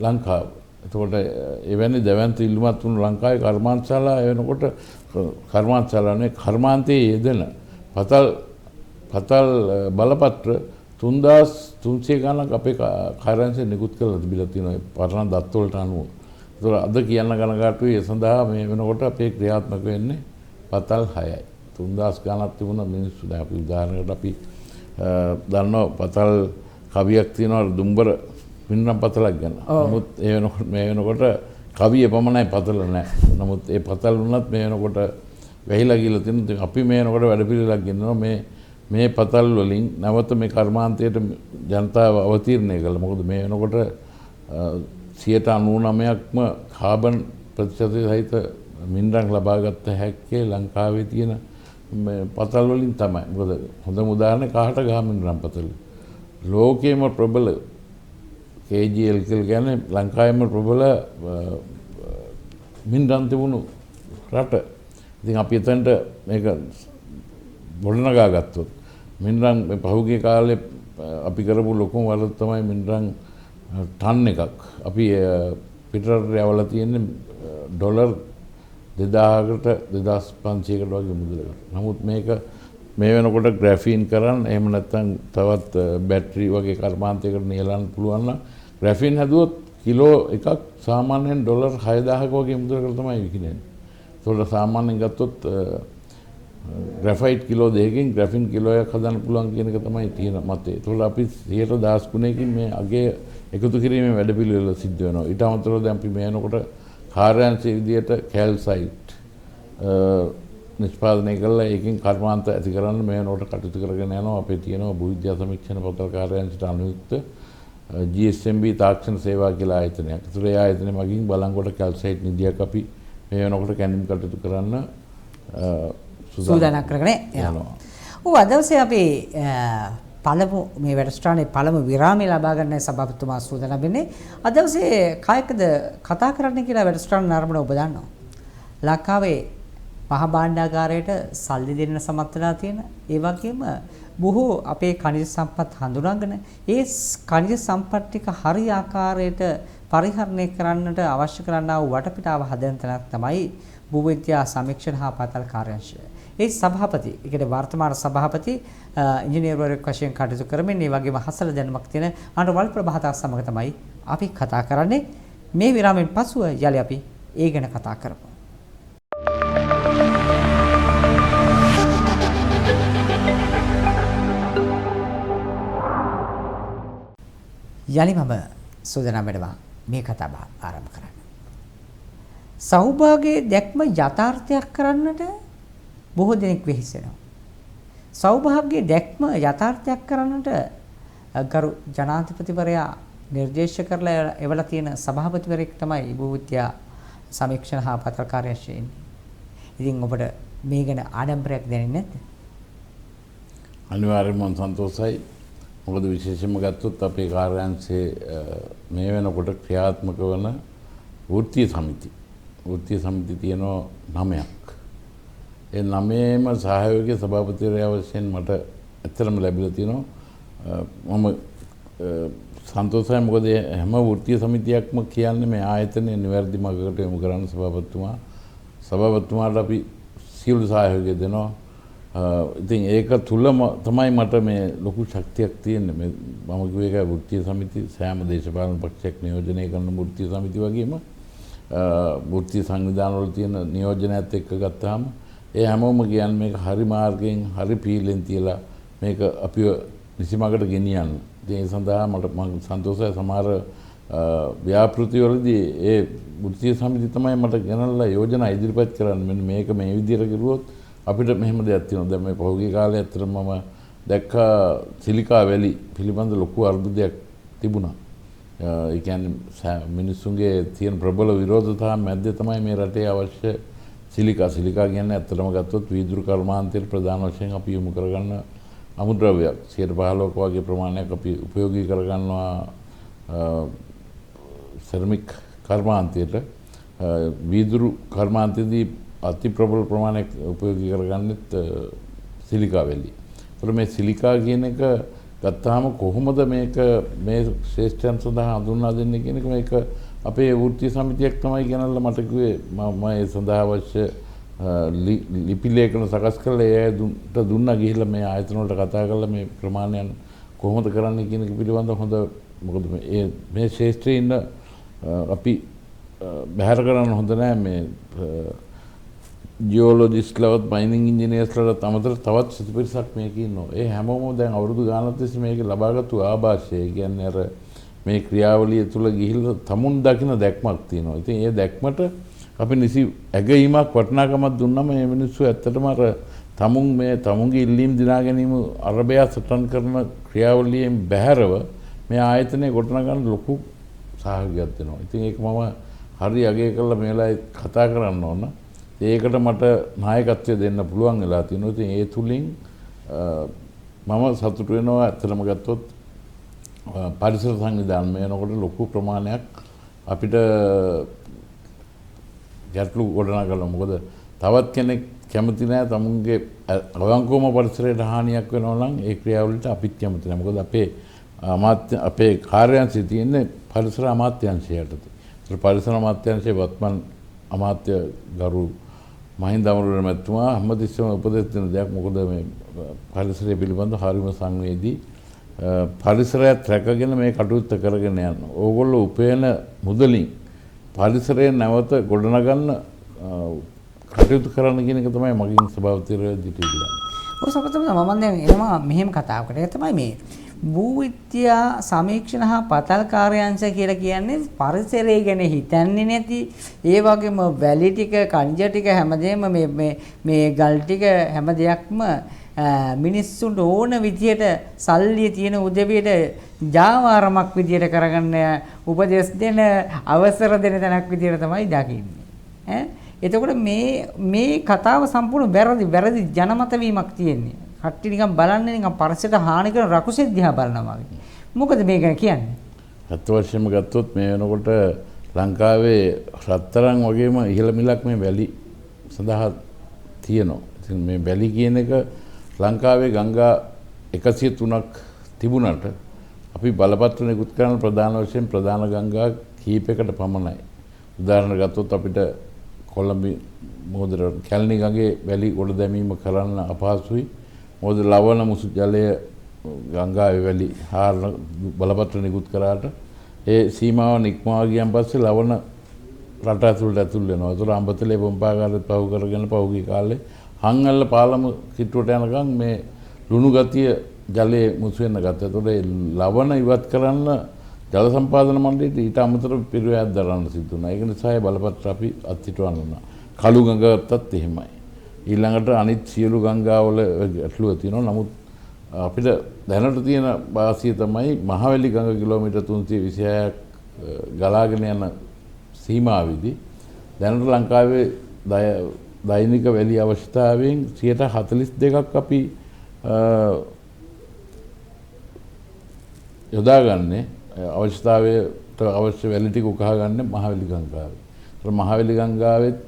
Speaker 2: ලංකාව. එතකොට එවැනි දැවැන්ත ඉල්ලුමක් තුණු ලංකාවේ කර්මාන්තශාලා වෙනකොට කර්මාන්තශාලානේ කර්මාන්තයේ යෙදෙන පතල් බලපත්‍ර 3300 ගණනක් අපේ කාර්යාංශයෙන් නිකුත් කරලා තිබිලා තියෙනවා පරණ දත් වලට අනුව. ඒතකොට අද කියන්න කනගාටුයි ඒ සඳහා මේ වෙනකොට අපේ ක්‍රියාත්මක වෙන්නේ පතල් 6යි. 3000 ගණනක් තිබුණ මිනිස්සු දැන් අපි උදාහරණයකට අපි දන්නවා පතල් කවියක් තියෙනවා දුම්බර මින්නම් පතලක් ගන්න. නමුත් ඒ වෙනකොට මේ වෙනකොට කවිය පමණයි පතල නැහැ. නමුත් ඒ පතල් වුණත් මේ වෙනකොට වැහිලා ගිහලා තියෙනවා. අපි මේ වෙනකොට වැඩපිළිවෙලක් ගෙනනවා මේ පතල් වලින් නැවත මේ කර්මාන්තයට ජනතාව අවතීර්ණය කළා. මොකද මේ වෙනකොට 99%ක්ම කාබන් ප්‍රතිශතය සහිත මින්රම් ලබාගත්ත හැක්කේ ලංකාවේ තියෙන පතල් වලින් තමයි. මොකද හොඳම උදාහරණය කාහට ගහ මින්රම් පතල. ලෝකයේම ප්‍රබල KGL කියලා කියන්නේ ලංකාවේම ප්‍රබල මින්රම් තිබුණු රට. ඉතින් අපි එතනට මේක ගොඩනගා ගත්තොත් මින්රම් පහුගිය කාලේ අපි කරපු ලොකුම වරද තමයි මින්රම් ටන් එකක් අපි පිටරට යවලා තියෙන්නේ ඩොලර් 2000කට 2500කට වගේ මුදලකට. නමුත් මේක මේ වෙනකොට ග්‍රැෆීන් කරන් එහෙම නැත්නම් තවත් බැටරි වගේ කර්මාන්තයකට නියලන්න පුළුවන් නම් ග්‍රැෆීන් හැදුවොත් කිලෝ එකක් සාමාන්‍යයෙන් ඩොලර් 6000ක වගේ මුදලකට තමයි විකිණෙන්නේ. ඒතකොට සාමාන්‍යයෙන් ගත්තොත් ග්‍රැෆයිට් කිලෝ දෙකකින් ග්‍රැෆින් කිලෝයක් හදන්න පුළුවන් කියන එක තමයි තියෙන මතය. ඒතකොට අපි 110 ගුණයකින් මේ අගේ එකතු කිරීමේ වැඩපිළිවෙල සිද්ධ වෙනවා. ඊට අමතරව දැන් අපි මේ වෙනකොට කාර්යාංශයේ විදියට කැල්සයිට් නිෂ්පාදනය කළා ඒකෙන් කර්මාන්ත ඇති කරන්න මේ වෙනකොට කටයුතු කරගෙන යනවා. අපේ තියෙනවා භූවිද්‍යා සමීක්ෂණ පොතල් කාර්යාංශයට අනුයුක්ත GSMB තාක්ෂණ සේවා කියලා ආයතනයක්. ඒතර ඒ ආයතනය මගින් බලංගොඩ කැල්සයිට් නිධියක් අපි මේ වෙනකොට කැඳීම් කටයුතු කරන්න
Speaker 1: සූදානම් කරගෙන යනවා. අද දවසේ අපි පළමු මේ වැඩසටහනේ පළමු විරාමය ලබා ගන්න සභාපතිතුමා සූදානම් වෙන්නේ. අද දවසේ කායකද කතා කරන්න කියලා වැඩසටහන ආරම්භන ඔබ දන්නවා. ලංකාවේ මහා භාණ්ඩාගාරයට සල්ලි දෙන්න සමත් වෙලා තියෙන ඒ වගේම බොහෝ අපේ khනිජ සම්පත් හඳුනාගෙන ඒ khනිජ සම්පත් ටික හරි ආකාරයට පරිහරණය කරන්නට අවශ්‍ය කරන්නා වූ වටපිටාව හදන තැනක් තමයි භූවිද්‍යා සමීක්ෂණ හා පතල් කාර්යාංශය. ඒ සභාපති, ඒ කියන්නේ වර්තමාන සභාපති ඉංජිනේරුවරයෙක් වශයෙන් කටයුතු කරමින් මේ වගේම හසල දැනුමක් තියෙන අනුවල් ප්‍රභාතා සමග තමයි අපි කතා කරන්නේ. මේ විරාමයෙන් පසුව යලි අපි ඒ ගැන කතා කරමු. යලි මම සූදානම් වෙනවා මේ කතාව ආරම්භ කරන්න. සෞභාගයේ දැක්ම යථාර්ථයක් කරන්නට බොහෝ දෙනෙක් වෙහෙසෙනවා. සෞභාගයේ දැක්ම යථාර්ථයක් කරන්නට ගරු ජනාධිපතිවරයා නිර්දේශ කරලා එවලා තියෙන සභාපතිවරයෙක් තමයි භූවිද්‍යා සමීක්ෂණ හා පතල් කාර්යාංශයේ ඉන්නේ. ඉතින් ඔබට මේ ගැන ආඩම්බරයක් දැනෙන්නේ නැද්ද?
Speaker 2: අනිවාර්යයෙන්ම සන්තෝෂයි. මොකද විශේෂයෙන්ම ගත්තොත් අපේ කාර්යාංශයේ මේ වෙනකොට ක්‍රියාත්මක වන වෘත්තීය සමිති තියෙනවා 9ක්. ඒ 9ේම සහයෝගය සභාපතිවරයා වශයෙන් මට ඇත්තටම ලැබිලා තියෙනවා. මම සන්තෝෂයි මොකද හැම වෘත්තීය සමිතියක්ම කියන්නේ මේ ආයතනයේ නිවැරදි මඟකට යොමු කරන්න සභාපතිතුමාට අපි සියලු සහයෝගය දෙනවා. ඉතින් ඒක තුලම තමයි මට මේ ලොකු ශක්තියක් තියෙන්නේ. මම කිව්වේ ඒක වෘත්තීය සමිති සෑම දේශපාලන පක්ෂයක් නියෝජනය කරන වෘත්තීය සමිති වගේම වෘත්තීය සංවිධාන වල තියෙන නියෝජනයත් එක්ක ගත්තාම ඒ හැමෝම කියන්නේ මේක හරි මාර්ගයෙන් හරි පීලෙන් තියලා මේක අපිව නිසිමකට ගෙනියන්න. ඉතින් ඒ සඳහා මම සන්තෝෂයි සමහර ව්‍යාපෘතිවලදී ඒ වෘත්තීය සමිති තමයි මට ගෙනල්ලා යෝජනා ඉදිරිපත් කරන්න. මෙන්න මේක මේ විදිහට කරුවොත් අපිට මෙහෙම දෙයක් තියෙනවා. දැන් මේ පහුගිය කාලේ ඇත්තටම මම දැක්කා සිලිකා වැලි පිළිබඳ ලොකු අර්බුදයක් තිබුණා. ඒ කියන්නේ මිනිස්සුන්ගේ තියෙන ප්‍රබල විරෝධතාව මැද්දේ තමයි මේ රටේ අවශ්‍ය සිලිකා කියන්නේ ඇත්තටම ගත්තොත් වීදුරු කර්මාන්තයේ ප්‍රධාන වශයෙන් අපි යොමු කරගන්න අමුද්‍රව්‍යයක් 15% වගේ ප්‍රමාණයක් අපි උපයෝගී කරගන්නවා සෙරමික් කර්මාන්තයට. වීදුරු කර්මාන්තයේදී අති ප්‍රබල ප්‍රමාණයක් උපයෝගී කරගන්නෙත් සිලිකා වැලි. ඒතර මේ සිලිකා කියන එක ගත්තාම කොහොමද මේක මේ ශ්‍රේෂ්ඨයන් සඳහා හඳුන්වා දෙන්නේ කියන එක මේක අපේ වෘත්තීය සමිතියක් තමයි ගෙනල්ලා මට කිව්වේ මම ඒ සඳහා අවශ්‍ය ලිපි ලේඛන සකස් කරලා ඒ අයට දුන්නා ගිහිල්ලා මේ ආයතන වලට කතා කරලා මේ ප්‍රමාණයන් කොහොමද කරන්නේ කියන එක පිළිබඳව හොඳ මොකද මේ ශ්‍රේෂ්ඨයේ ඉන්න අපි බැහැර කරන්න හොඳ නැහැ මේ ජියෝලොජිස්ට්ලවත් මයිනින් ඉංජිනේර්ස්ලට අමතර තවත් සිත පිරිසක් මේක ඉන්නවා. ඒ හැමෝම දැන් අවුරුදු ගානක් තිස්සේ මේක ලබාගත්තු ආభాෂය කියන්නේ අර මේ ක්‍රියාවලිය තුළ ගිහිල්ලා තමුන් දකින දැක්මක් තියෙනවා. ඉතින් ඒ දැක්මට අපි නිසි ඇගීමක් වටිනාකමක් දුන්නම මේ මිනිස්සු ඇත්තටම අර තමුන්ගේ ඉල්ලීම් දිනා ගැනීම අරබය සටන් කරන ක්‍රියාවලියෙන් බැහැරව මේ ආයතනය ගොඩනගන්න ලොකු සහයෝගයක් දෙනවා. ඉතින් ඒක මම හරි අගය කරලා මේ වෙලාවේ කතා කරන්න ඕන. ඒකට මට නායකත්වය දෙන්න පුළුවන් වෙලා තියෙනවා. ඉතින් ඒ තුලින් මම සතුටු වෙනවා. ඇත්තටම ගත්තොත් පරිසර සංවිධානය වෙනකොට ලොකු ප්‍රමාණයක් අපිට ගැටලු ගොඩනගලා. මොකද තවත් කෙනෙක් කැමති නැහැ තමුන්ගේ අවංකවම පරිසරයට හානියක් වෙනවා නම් ඒ ක්‍රියාවලට අපිත් කැමති නැහැ. මොකද අපේ කාර්යාංශය තියෙන්නේ පරිසර අමාත්‍යාංශය යටතේ. ඒ පරිසර අමාත්‍යාංශයේ වත්මන් අමාත්‍ය ගරු මහින්ද අමරවීර මැතිතුමා හැමතිස්සෙම උපදෙස් දෙන දෙයක්. මොකද මේ පරිසරය පිළිබඳ හරිම සංවේදී පරිසරයත් රැකගෙන මේ කටයුත්ත කරගෙන යන. ඕගොල්ලෝ උපයන මුදලින් පරිසරය නැවත ගොඩනගන්න කටයුතු කරන්න කියන එක තමයි මගින් සභාපතිවරයා දිටිලා.
Speaker 1: ඔය සපතම මම දැන් එනවා මෙහෙම කතාවකට. ඒක තමයි මේ භූවිද්‍යා සමීක්ෂණ හා පතල් කාර්යාංශ කියලා කියන්නේ පරිසරය ගැන හිතන්නේ නැති ඒ වගේම වැලි ටික කනිජ ටික හැමදේම මේ ගල් ටික හැම දෙයක්ම මිනිස්සුන්ට ඕන විදියට සල්ලිය තියෙන උදවියට ජාවාරමක් විදියට කරගන්න උපදෙස් දෙන අවසර දෙන තැනක් විදියට තමයි දකින්නේ. එතකොට මේ කතාව සම්පූර්ණ වැරදි ජනමත වීමක් තියෙන්නේ. කට්ටි නිකන් බලන්නේ නිකන් පරිසරයට හානි කරන රකුසෙක් දිහා බලනවා වගේ. මොකද මේ ගැන කියන්නේ? අත්
Speaker 2: වශයෙන්ම ගත්තොත් මේ වෙනකොට ලංකාවේ රත්තරන් වගේම ඉහළ මිලක් මේ වැලි සඳහා තියෙනවා. ඉතින් මේ වැලි කියන එක ලංකාවේ ගංගා 103ක් තිබුණාට අපි බලපත්‍ර නිකුත් කරන ප්‍රධාන වශයෙන් ප්‍රධාන ගංගා කීපයකට පමණයි. උදාහරණ ගත්තොත් අපිට කොළඹ මොහොතේ කැලණි ගඟේ වැලි ගොඩ දැමීම කරන්න අපහසුයි. මොකද ලවණ මුසු ජලය ගංගාවේ වැලි හාරන බලපත්‍ර නිකුත් කරාට ඒ සීමාව නික්මවා ගියන් පස්සේ ලවණ රට ඇතුළට ඇතුල් වෙනවා. ඒතර අඹතලේ පොම්පාගාරෙත් පහු කරගෙන පහුගිය කාලේ හංගල්ල පාලම කිට්ටුවට යනකම් මේ ලුණු ගතිය ජලයේ මුසු වෙන්න ගත්තා. ඒතර ඒ ලවණ ඉවත් කරන්න ජල සම්පාදන මණ්ඩලයට ඊට අමතරව පිරිවැයක් දරන්න සිදු වුණා. ඒක නිසා ඒ බලපත්‍ර අපි අත්හිටවන්න උනා. කළු ගඟටත් එහෙමයි. ඊළඟට අනිත් සියලු ගංගාවල ගැටලුව තියෙනවා. නමුත් අපිට දැනට තියෙන වාසිය තමයි මහවැලි ගඟ කිලෝමීටර් 326ක් ගලාගෙන යන සීමාවෙදී දැනට ලංකාවේ දෛනික වැලි අවශ්‍යතාවයෙන් 42% අපි යොදාගන්නේ අවශ්‍යතාවයට අවශ්‍ය වැලි ටික උකහා ගන්න මහවැලි ගංගාවේ. ඒතර මහවැලි ගංගාවෙත්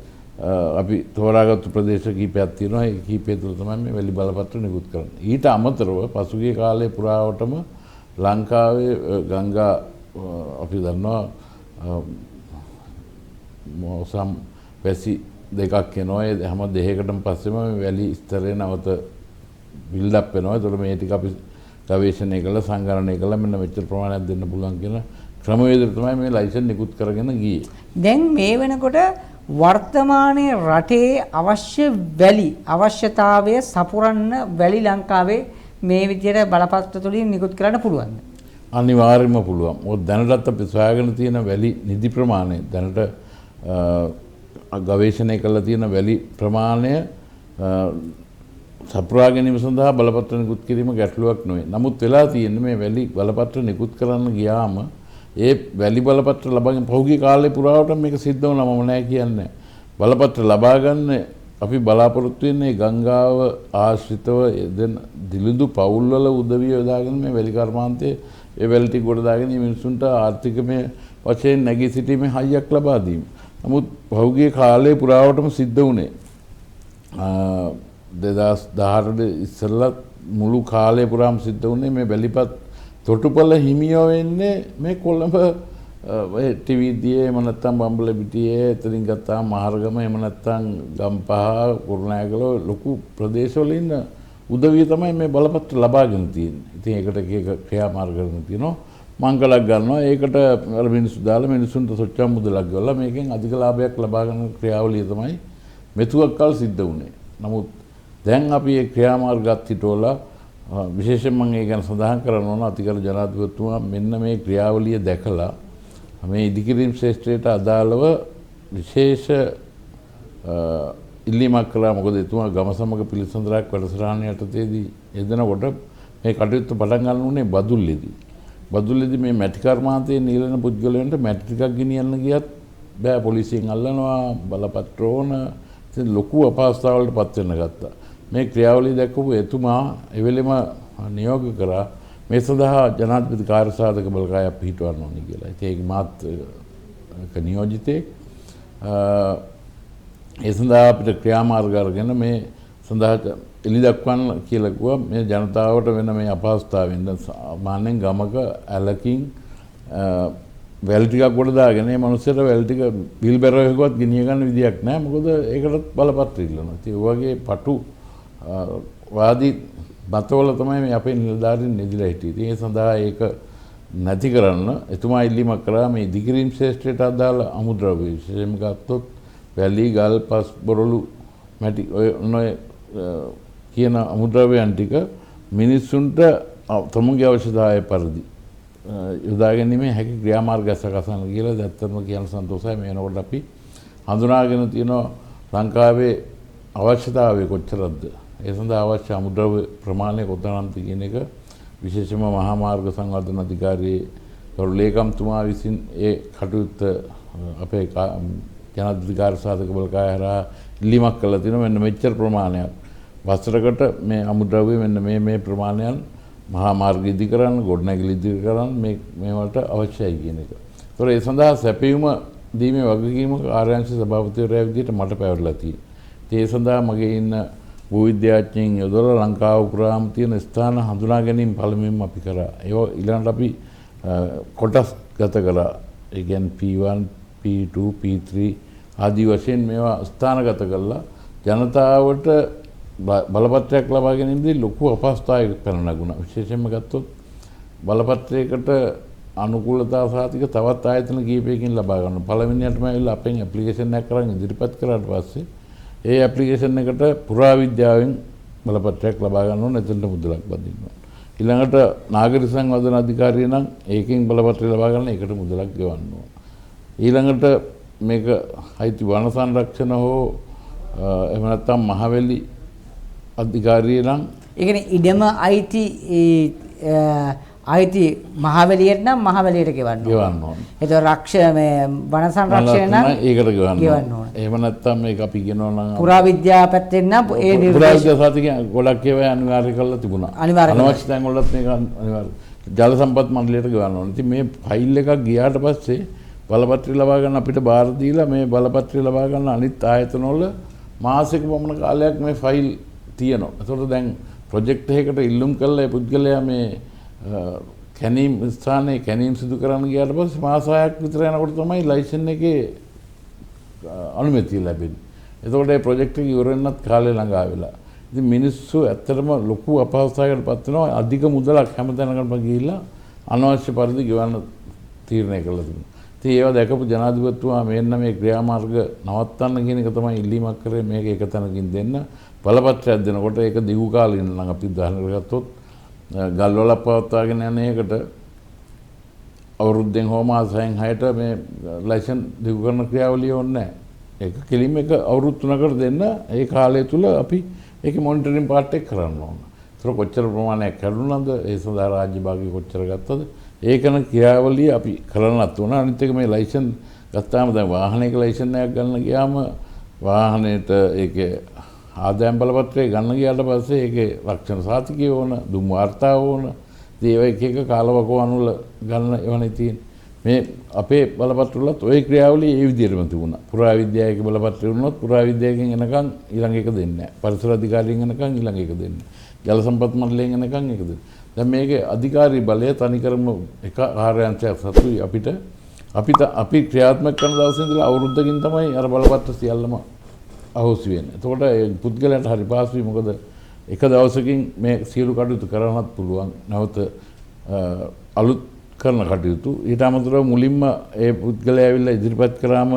Speaker 2: අපි තෝරාගත්තු ප්‍රදේශ කීපයක් තියෙනවා. ඒ කීපය තුළ තමයි මේ වැලි බලපත්‍ර නිකුත් කරන්නේ. ඊට අමතරව පසුගිය කාලේ පුරාවටම ලංකාවේ ගංගා අපි දන්නවා මොසම් වැසි දෙකක් එනවා. ඒ හැම දෙකකටම පස්සෙම මේ වැලි ස්තරය නැවත බිල්ඩ් අප් වෙනවා. ඒතකොට මේ ටික අපි ගවේෂණය කළා සංගණනය කළා මෙන්න මෙච්චර ප්‍රමාණයක් දෙන්න පුළුවන් කියන ක්‍රමවේදය තමයි මේ ලයිසන් නිකුත් කරගෙන ගියේ. දැන්
Speaker 1: මේ වෙනකොට වර්තමානයේ රටේ අවශ්‍ය වැලි අවශ්‍යතාවය සපුරන්න වැලි ලංකාවේ මේ විදිහට බලපත්‍ර තුලින් නිකුත් කරන්න පුළුවන්ද?
Speaker 2: අනිවාර්යයෙන්ම පුළුවන්. මොකද දැනටත් අපි සොයාගෙන තියෙන වැලි නිදි ප්‍රමාණය දැනට ගවේෂණය කරලා තියෙන වැලි ප්‍රමාණය සපුරා ගැනීම සඳහා බලපත්‍ර නිකුත් කිරීම ගැටලුවක් නොවේ. නමුත් වෙලා තියෙන්නේ මේ වැලි බලපත්‍ර නිකුත් කරන්න ගියාම ඒ වැලි බලපත්‍ර ලබාගෙන පහුගිය කාලේ පුරාවට මේක සිද්ධ වුණා මම නෑ කියන්නේ. බලපත්‍ර ලබා ගන්න අපි බලාපොරොත්තු වෙන්නේ ගංගාව ආශ්‍රිතව දෙන දිලිඳු පවුල්වල උදවිය යොදාගෙන මේ වැලි කර්මාන්තයේ ඒ වැලි ටික ගොඩ දාගෙන මිනිසුන්ට ආර්ථිකමය වශයෙන් නැගී සිටීමේ හයියක් ලබා දීම. නමුත් පහුගිය කාලේ පුරාවටම සිද්ධ වුණේ 2018 ඉස්සෙල්ලා මුළු කාලය පුරාම සිද්ධ වුණේ මේ වැලිපත් තොටුපළ හිමියෝ වෙන්නේ මේ කොළඹ ටිවිදියේ එහෙම නැත්නම් බම්බලපිටියේ එතනින් ගත්තාම මහරගම එහෙම නැත්නම් ගම්පහ කුරුණෑගල ලොකු ප්‍රදේශවල ඉන්න උදවිය තමයි මේ බලපත්‍ර ලබාගෙන තියෙන්නේ. ඉතින් ඒකට එක ක්‍රියාමාර්ග කරන තියෙනවා. මංගලක් ගන්නවා. ඒකට අර මිනිස්සු දාලා මිනිසුන්ට සොච්චම් මුදලක් ගෙවලා මේකෙන් අධික ලාභයක් ලබා ගන්න ක්‍රියාවලිය තමයි මෙතුවක් කල් සිද්ධ වුණේ. නමුත් දැන් අපි මේ ක්‍රියාමාර්ගات හිටවලා විශේෂයෙන් මම ඒ ගැන සඳහන් කරන්න ඕන අතිගරු ජනාධිපතිතුමා මෙන්න මේ ක්‍රියාවලිය දැකලා මේ ඉදිකිරීම් ශ්‍රේෂ්ඨයට අදාළව විශේෂ ඉල්ලීමක් කළා. මොකද එතුමා ගම සමග පිළිසඳරක් වැඩසටහන යටතේදී යෙදෙනකොට මේ කටයුත්ත පටන් ගන්න උනේ බදුල්ලේදී. බදුල්ලේදී මේ මැටි කර්මාන්තයේ නිලන පුද්ගලයන්ට මැටි ටිකක් ගෙනියන්න ගියත් බෑ පොලිසියෙන් අල්ලනවා බලපත්‍ර ඕන. ඉතින් ලොකු අපහසුතාවලට පත් වෙන්න ගත්තා. මේ ක්‍රියාවලිය දැක්කපු එතුමා එවෙලෙම නියෝග කරා මේ සඳහා ජනාධිපති කාර්යසාධක බලකායක් පිහිටවන්න ඕනේ කියලා. ඉතින් ඒක මාත් නියෝජිතයෙක්. ඒ සඳහා අපිට ක්‍රියාමාර්ග අරගෙන මේ සඳහා එළි දක්වන්න කියලා කිව්වා. මේ ජනතාවට වෙන මේ අපහසුතාවෙන් සාමාන්‍යයෙන් ගමක ඇලකින් වැල් ටිකක් ගොඩ දාගෙන මේ මිනිස්සුන්ට වැල් ටික බිල් බැරවෙකවත් ගෙනිය ගන්න විදියක් නැහැ. මොකද ඒකටත් බලපත්‍ර ඉල්ලනවා. ඉතින් ඔය වගේ පටු වාදී බතවල තමයි මේ අපේ නිලධාරීන් නිදිලා හිටියේ. ඉතින් ඒ සඳහා ඒක නැති කරන්න එතුමා ඉල්ලීමක් කරා මේ ඉදිකිරීම් ශ්‍රේෂ්ඨයට අදාළ අමුද්‍රව්‍ය විශේෂයෙන්ම ගත්තොත් වැලි ගල් පස් බොරළු මැටි ඔය කියන අමුද්‍රව්‍යයන් ටික මිනිස්සුන්ට තමුන්ගේ අවශ්‍යතාවය පරිදි යොදා ගැනීමේ හැකි ක්‍රියාමාර්ග සකසන කියලා දැත්තම කියන සන්තෝෂයි. මේ වෙනකොට අපි හඳුනාගෙන තියෙනවා ලංකාවේ අවශ්‍යතාවය කොච්චරද, ඒ සඳහා අවශ්‍ය අමුද්‍රව්‍ය ප්‍රමාණය කොතරම්ද කියන එක විශේෂයෙන්ම මහා මාර්ග සංවර්ධන අධිකාරියේ ගරු ලේකම්තුමා විසින් ඒ කටයුත්ත අපේ ජනාධිපති කාර්යසාධක බලකාය හරහා ඉල්ලීමක් කළා තියෙනවා. මෙන්න මෙච්චර ප්‍රමාණයක් වසරකට මේ අමුද්‍රව්‍ය මෙන්න මේ ප්‍රමාණයන් මහා මාර්ග ඉදි කරන්න, ගොඩනැගිලි ඉදි කරන්න මේවට අවශ්‍යයි කියන එක. ඒතොර ඒ සඳහා සැපයුම දීමේ වගකීම කාර්යාංශ සභාපතිවරයා විදිහට මට පැවරලා තියෙනවා. ඒ සඳහා මගේ ඉන්න භූවිද්‍යාඥයින් යොදලා ලංකාව පුරාම තියෙන ස්ථාන හඳුනා ගැනීම පළමුවෙන්ම අපි කරා. ඒක ඊළඟට අපි කොටස් ගත කරා. ඒ කියන්නේ P1, P2, P3 ආදී වශයෙන් මේවා ස්ථානගත කරලා ජනතාවට බලපත්‍රයක් ලබා ගැනීමදී ලොකු අපහසුතාවයකට පැන නගුණා. විශේෂයෙන්ම ගත්තොත් බලපත්‍රයකට අනුකූලතා සාතික තවත් ආයතන කීපයකින් ලබා ගන්න. පළවෙනියටම ඇවිල්ලා අපෙන් ඇප්ලිකේෂන් එකක් කරන් ඉදිරිපත් කරාට පස්සේ ඒ ඇප්ලිකේෂන් එකට පුරාවිද්‍යාවෙන් බලපත්‍රයක් ලබා ගන්න ඕන. එතනට මුදලක් බඳින්න ඕන. ඊළඟට නාගරික සංවර්ධන අධිකාරිය නම් ඒකෙන් බලපත්‍රය ලබා ගන්න ඒකට මුදලක් ගෙවන්න ඕන. ඊළඟට මේක අයිති වන සංරක්ෂණ හෝ එහෙම නැත්නම් මහවැලි අධිකාරිය නම්
Speaker 1: ඒ කියන්නේ ඉඩම අයිති මහවැලියට නම් මහවැලියට ගෙවන්න ඕන. ඒක මේ වන සංරක්ෂණය නම්
Speaker 2: ඒකට ගෙවන්න ඕන. එහෙම නැත්නම් මේක අපි කියනවා නම්
Speaker 1: පුරාවිද්‍යාව පැත්තෙන් නම් ඒ
Speaker 2: පුරාවිද්‍යාව සාතික ගොඩක් ඒවා අනිවාර්ය කරලා තිබුණා. අනවශ්‍ය තැන් වලත් මේක අනිවාර්ය. ජල සම්පත් මණ්ඩලයට ගෙවන්න ඕන. ඉතින් මේ ෆයිල් එකක් ගියාට පස්සේ බලපත්‍රය ලබා ගන්න අපිට බාර දීලා මේ බලපත්‍රය ලබා ගන්න අනිත් ආයතන වල මාසෙක පමණ කාලයක් මේ ෆයිල් තියෙනවා. ඒතකොට දැන් ප්‍රොජෙක්ට් එකකට ඉල්ලුම් කළා ඒ පුද්ගලයා මේ කැනීම් ස්ථානයේ කැනීම් සිදු කරන්න ගියාට පස්සේ මාස 6ක් විතර යනකොට තමයි ලයිසන් එකේ අනුමැතිය ලැබෙන්නේ. එතකොට මේ ප්‍රොජෙක්ට් එක ඉවර වෙන්නත් කාලය ළඟා වෙලා. ඉතින් මිනිස්සු ඇත්තටම ලොකු අපහසුතාවයකට පත් වෙනවා. අධික මුදලක් හැමතැනකටම ගිහිල්ලා අනවශ්‍ය පරිදි ගෙවන්න තීරණය කළා තිබුණා. ඉතින් ඒවා දැකපු ජනාධිපතිතුමා මෙන්න මේ ක්‍රියාමාර්ග නවත්තන්න කියන එක තමයි ඉල්ලීමක් කරේ. මේක එක තැනකින් දෙන්න බලපත්‍රයක් දෙනකොට ඒක දිගු කාලින නම් අපි උදාහරණ ගත්තොත් ගල්වල පවත්වාගෙන යන එකට අවුරුද්දෙන් හෝ මාසයෙන් 6ට මේ ලයිසන් දිගු කරන ක්‍රියාවලිය ඕනේ නැහැ. ඒක කෙලින්ම එක අවුරුදු 3කට දෙන්න ඒ කාලය තුල අපි ඒකේ මොනිටරින් පාර්ට් එක කරන්න ඕන. ඒතර කොච්චර ප්‍රමාණයක් කැඩුනද ඒ සඳහා රාජ්‍ය භාගය කොච්චර ගත්තද ඒකන ක්‍රියාවලිය අපි කරන්නත් ඕන. අනිත් එක මේ ලයිසන් ගත්තාම දැන් වාහනයක ලයිසන් එකක් ගන්න ගියාම වාහනේට ඒකේ ආදායම් බලපත්‍රය ගන්න ගියාට පස්සේ ඒකේ රක්ෂණ සාතිකය ඕන, දුම් වාර්තාව ඕන. ඒ එක එක කාලවකෝ අනුල ගන්න ඒවනේ තියෙන්නේ. මේ අපේ බලපත්‍රවලත් ওই ක්‍රියාවලිය ඒ විදිහටම තිබුණා. පුරාවිද්‍යායක බලපත්‍රය වුණොත් පුරාවිද්‍යාවකින් එනකන් ඊළඟ එක දෙන්නේ නැහැ. පරිසර අධිකාරියෙන් එනකන් ඊළඟ එක දෙන්නේ නැහැ. ජල සම්පත් මණ්ඩලයෙන් එනකන් ඒක දෙන්නේ. දැන් මේකේ අධිකාරී බලය තනිකරම එක කාර්යාංශයක් සතුයි අපි ක්‍රියාත්මක කරන දවසේ ඉඳලා අවුරුද්දකින් තමයි අර බලපත්‍ර සියල්ලම අහෝසි වෙන්නේ. එතකොට ඒ පුද්ගලයන්ට හරි පහසුයි. මොකද එක දවසකින් මේ සියලු කටයුතු කරන්නත් පුළුවන්. නැවත අලුත් කරන කටයුතු ඊට අමතරව මුලින්ම ඒ පුද්ගලයා ඇවිල්ලා ඉදිරිපත් කරාම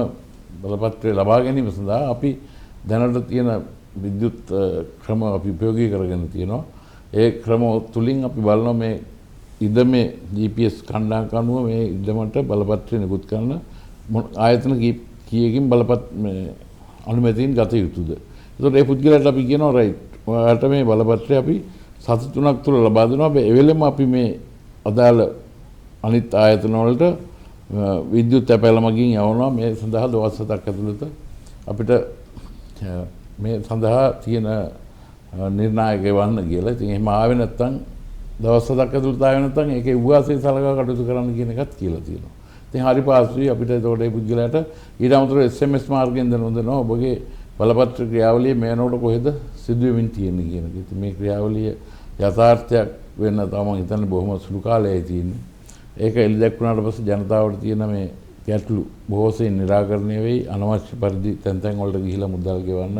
Speaker 2: බලපත්‍රය ලබා ගැනීම සඳහා අපි දැනට තියෙන විද්‍යුත් ක්‍රම අපි උපයෝගී කරගෙන තියෙනවා. ඒ ක්‍රම තුලින් අපි බලනවා මේ ඉදමේ GPS කණ්ඩායමක අනුව මේ ඉදමට බලපත්‍රය නිකුත් කරන ආයතන කීයකින් අනුමැතියෙන් ගත යුතුද. ඒතකොට ඒ පුද්ගලයාට අපි කියනවා රයිට් ඔයාලට මේ බලපත්‍රය අපි සති 3ක් තුල ලබා දෙනවා. ඒ වෙලෙම අපි මේ අදාළ අනිත් ආයතන වලට විද්‍යුත් ඇපැල මගින් යවනවා. මේ සඳහා දවස් 7ක් ඇතුළත අපිට මේ සඳහා තියෙන නිර්ණායක වන්න කියලා. ඉතින් එහෙම ආවේ නැත්නම් දවස් 7ක් ඇතුළත ආවේ නැත්නම් ඒකේ උවාසයේ සලකා කටයුතු කරන්න කියන එකත් කියලා තියෙනවා. ඉතින් හරි පාසුයි අපිට ඒතකොට ඒ පුද්ගලයාට ඊට අමතරව SMS මාර්ගයෙන් දෙනවා ඔබගේ බලපත්‍ර ක්‍රියාවලිය මේනකොට කොහෙද සිදුවෙමින් තියෙන්නේ කියන එක. ඉතින් මේ ක්‍රියාවලිය යථාර්ථයක් වෙන්න තව මම හිතන්නේ බොහොම සුළු කාලයයි තියෙන්නේ. ඒක එළි දැක්වුණාට පස්සේ ජනතාවට තියෙන මේ ගැටලු බොහෝ සෙයින් निराකරණය වෙයි. අනවශ්‍ය පරිදි තැන් තැන් වලට ගිහිලා මුදල් ගෙවන්න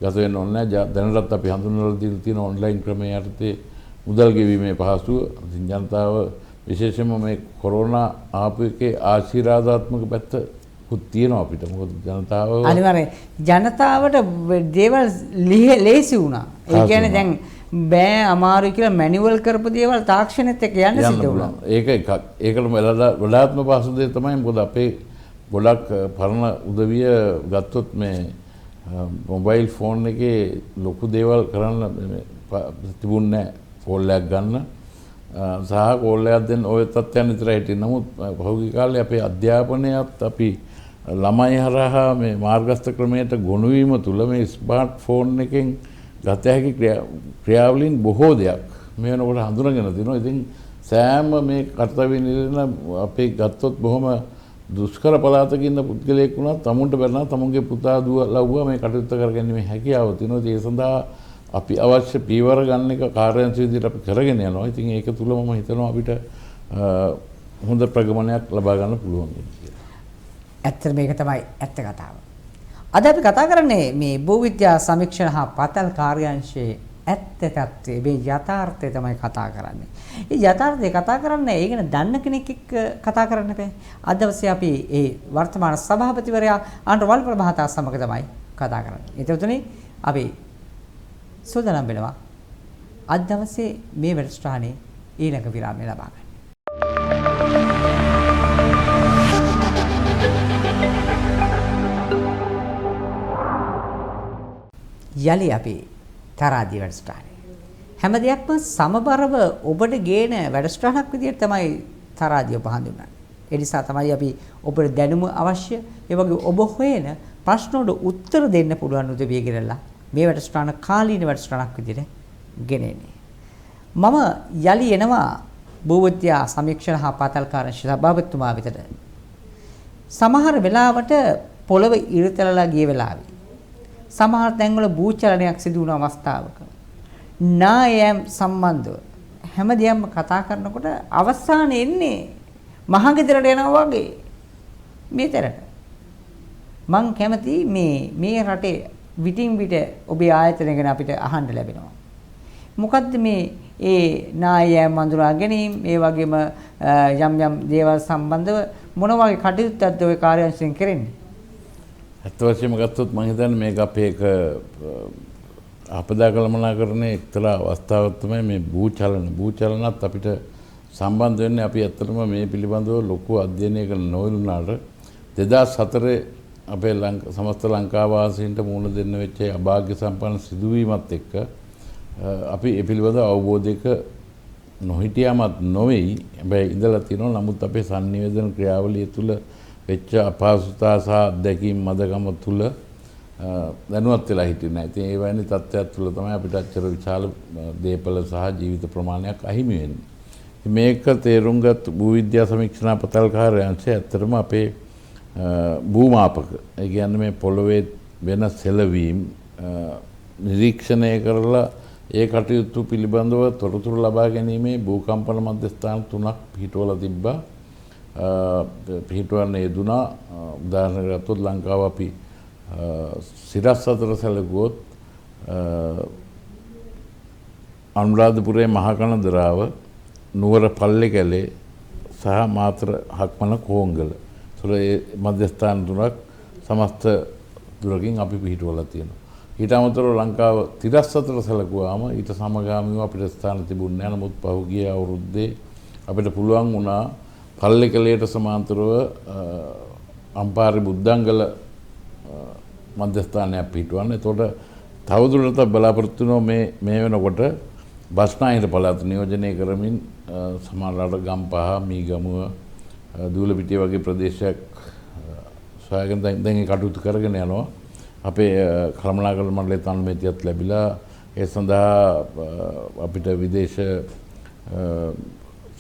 Speaker 2: ගත වෙන්න ඕනේ නැහැ. දැනටත් අපි හඳුන්වලා දීලා තියෙන ඔන්ලයින් ක්‍රමයේ යටතේ මුදල් ගෙවීමේ පහසුව ඉතින් ජනතාව විශේෂයෙන්ම මේ කොරෝනා ආපු එකේ ආශිර්වාදාත්මක පැත්තකුත් තියෙනවා අපිට. මොකද ජනතාව
Speaker 1: අනිවාර්යයෙන් ජනතාවට දේවල් ලේසි වුණා. ඒ කියන්නේ දැන් බෑ අමාරුයි කියලා මැනුවල් කරපු දේවල් තාක්ෂණෙත් එක්ක යන්න සිද්ධ වුණා.
Speaker 2: ඒක එකක්. ඒකටම වඩාත්ම පහසු දේ තමයි මොකද අපේ ගොඩක් පරණ උදවිය ගත්තොත් මේ මොබයිල් ෆෝන් එකේ ලොකු දේවල් කරන්න තිබුණේ නැහැ. කෝල් එකක් ගන්න සහ කෝල් එකක් දෙන්න ඔය තත්ත්වයන් විතරයි හිටියේ. නමුත් පහුගිය කාලේ අපේ අධ්‍යාපනයත් අපි ළමයි හරහා මේ මාර්ගස්ථ ක්‍රමයට ගොනු වීම තුළ මේ ස්මාර්ට් ෆෝන් එකෙන් ගත හැකි ක්‍රියාවලින් බොහෝ දෙයක් මේ වෙනකොට හඳුනගෙන තිනවා. ඉතින් සෑම මේ කර්තව්‍ය නිරන අපේ ගත්තොත් බොහොම දුෂ්කර පළාතක ඉන්න පුද්ගලයෙක් වුණා තමුන්ට බැලනා තමුන්ගේ පුතා දුව ලව්වා මේ කටයුත්ත කරගැනීමේ හැකියාව තියෙනවා. ඒ සඳහා අපි අවශ්‍ය පීවර ගන්න එක කාර්යාංශ විදිහට අපි කරගෙන යනවා. ඉතින් ඒක තුල මම හිතනවා අපිට හොඳ ප්‍රගමනයක් ලබා ගන්න පුළුවන් කියලා.
Speaker 1: ඇත්තට මේක තමයි ඇත්ත කතාව. අද අපි කතා කරන්නේ මේ භූවිද්‍යා සමීක්ෂණ හා පතල් කාර්යාංශයේ ඇත්ත తත්වයේ මේ යථාර්ථය තමයි කතා කරන්නේ. මේ යථාර්ථය කතා කරන්නේ ඒ ගැන දන්න කෙනෙක් එක්ක කතා කරන්න බෑ. අද දවසේ අපි ඒ වර්තමාන සභාපතිවරයා අනුර වල්පොල මහතා සමග තමයි කතා කරන්නේ. ඒ තුනේ අපි සූදානම් වෙනවා අද දවසේ මේ වැඩසටහනේ ඊළඟ විරාමය ලබා ගන්න. යලි අපි තරාදී වැඩසටහනේ හැම දෙයක්ම සමබරව ඔබට ගේන වැඩසටහනක් විදිහට තමයි තරාදී ඔබ හඳුන්වන්නේ. ඒ නිසා තමයි අපි ඔබට දැනුම අවශ්‍ය ඒ වගේ ඔබ හොයන ප්‍රශ්න වලට උත්තර දෙන්න පුළුවන් උදවිය ගෙනලා මේ වැඩසටහන කාලීන වැඩසටහනක් විදිහට ගෙනෙන්නේ. මම යලි එනවා භූවිද්‍යා සමීක්ෂණ හා පතල් කාර්යාංශ සභාපතිතුමා වෙතට. සමහර වෙලාවට පොළව ඉරතලලා ගිය වෙලාවේ සමහර තැන්වල භූචලනයක් සිදු වුණ අවස්ථාවක නායම් සම්බන්ධව හැමදේම කතා කරනකොට අවසානයේ එන්නේ මහගෙදරට යනවා වගේ මේ තරට. මං කැමති මේ රටේ විටින් විට ඔබේ ආයතනය ගැන අපිට අහන්න ලැබෙනවා. මොකද්ද මේ ඒ නායම් අඳුරා ගැනීම ඒ වගේම යම් දේවල් සම්බන්ධව මොන වගේ කටයුත්තක්ද ඔය කාර්යාංශයෙන් කරන්නේ?
Speaker 2: ඇත්ත වශයෙන්ම ගත්තොත් මම හිතන්නේ මේක අපේ එක අපදා කළමනාකරණයේ එක්තරා අවස්ථාවක් තමයි මේ භූචලනත් අපිට සම්බන්ධ වෙන්නේ. අපි ඇත්තටම මේ පිළිබඳව ලොකු අධ්‍යයනයක නොවුණාට 2004 අපේ සමස්ත ලංකාවාසීන්ට මුහුණ දෙන්න වෙච්ච අභාග්‍ය සම්පන්න සිදුවීමත් එක්ක අපි ඒ පිළිබඳ අවබෝධයක නොහිටියාමත් නොවේයි. හැබැයි ඉඳලා තියෙනවා. නමුත් අපේ sannivedana ක්‍රියාවලිය තුළ වෙච්ච අපහසුතා සහ අත්දැකීම් මදකම තුළ දැනුවත් වෙලා හිටියේ නැහැ. ඉතින් ඒ වගේ තත්ත්වයක් තුළ තමයි අපිට අච්චර විශාල දේපල සහ ජීවිත ප්‍රමාණයක් අහිමි වෙන්නේ. මේක තේරුම්ගත් භූවිද්‍යා සමීක්ෂණ පතල්කාර අංශය ඇත්තටම අපේ භූමාපක ඒ කියන්නේ මේ පොළොවේ වෙන සෙලවීම් නිරීක්ෂණය කරලා ඒ කටයුතු පිළිබඳව තොරතුරු ලබා ගැනීමේ භූකම්පන මධ්‍යස්ථාන 3ක් පිහිටවලා තිබ්බා. පිහිටවන්න යෙදුනා. උදාහරණයක් ගත්තොත් ලංකාව අපි සිරස් අතර සැලකුවොත් අනුරාධපුරයේ මහකනදරාව නුවර පල්ලේකැලේ සහ මාතර හක්මන කෝංගල. ඒතර ඒ මධ්‍යස්ථාන 3ක් සමස්ත දුරකින් අපි පිහිටවලා තියෙනවා. ඊට අමතරව ලංකාව තිරස් අතර සැලකුවාම ඊට සමගාමීව අපිට ස්ථාන තිබුණේ නැහැ. නමුත් පහුගිය අවුරුද්දේ අපිට පුළුවන් වුණා පල්ලේකැලේට සමාන්තරව අම්පාරි බුද්ධංගල මධ්‍යස්ථානයක් පිහිටවන්න. ඒතකොට තවදුරටත් බලාපොරොත්තු වෙනවා මේ වෙනකොට බස්නාහිර පළාත නියෝජනය කරමින් සමහරවිට ගම්පහ මීගමුව දූලපිටිය වගේ ප්‍රදේශයක් සොයාගෙන දැන් ඒ කටයුතු කරගෙන යනවා. අපේ කළමනාකරණ මණ්ඩලයේ තනුමැතියත් ලැබිලා ඒ සඳහා අපිට විදේශ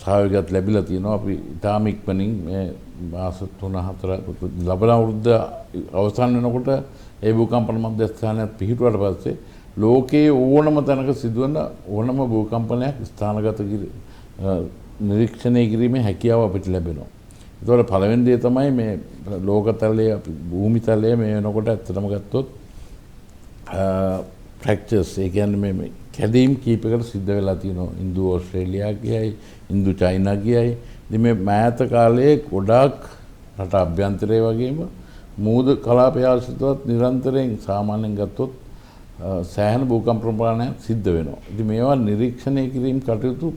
Speaker 2: සහයෝගයක් ලැබිලා තියෙනවා. අපි ඉතාම ඉක්මනින් මේ මාස 3-4 ලබන අවුරුද්ද අවසන් වෙනකොට ඒ භූකම්පන මධ්‍යස්ථානයත් පිහිටුවාට පස්සේ ලෝකයේ ඕනම තැනක සිදුවන ඕනම භූකම්පනයක් ස්ථානගත නිරීක්ෂණය කිරීමේ හැකියාව අපිට ලැබෙනවා. ඒතකොට පළවෙනි දේ තමයි මේ ලෝකතලයේ භූමිතලයේ මේ වෙනකොට ඇත්තටම ගත්තොත් ෆ්‍රැක්චර්ස් ඒ කියන්නේ මේ කැදීම් කීපයකට සිද්ධ වෙලා තියෙනවා. ඉන්දු ඕස්ට්‍රේලියා කියයි, ඉන්දු චයිනා කියයි. ඉතින් මේ මෑත කාලයේ ගොඩාක් රට අභ්‍යන්තරයේ වගේම මූද කලාපය ආශ්‍රිතවත් නිරන්තරයෙන් සාමාන්‍යයෙන් ගත්තොත් සෑහෙන භූකම්ප ප්‍රමාණයක් සිද්ධ වෙනවා. ඉතින් මේවා නිරීක්ෂණය කිරීම කටයුතු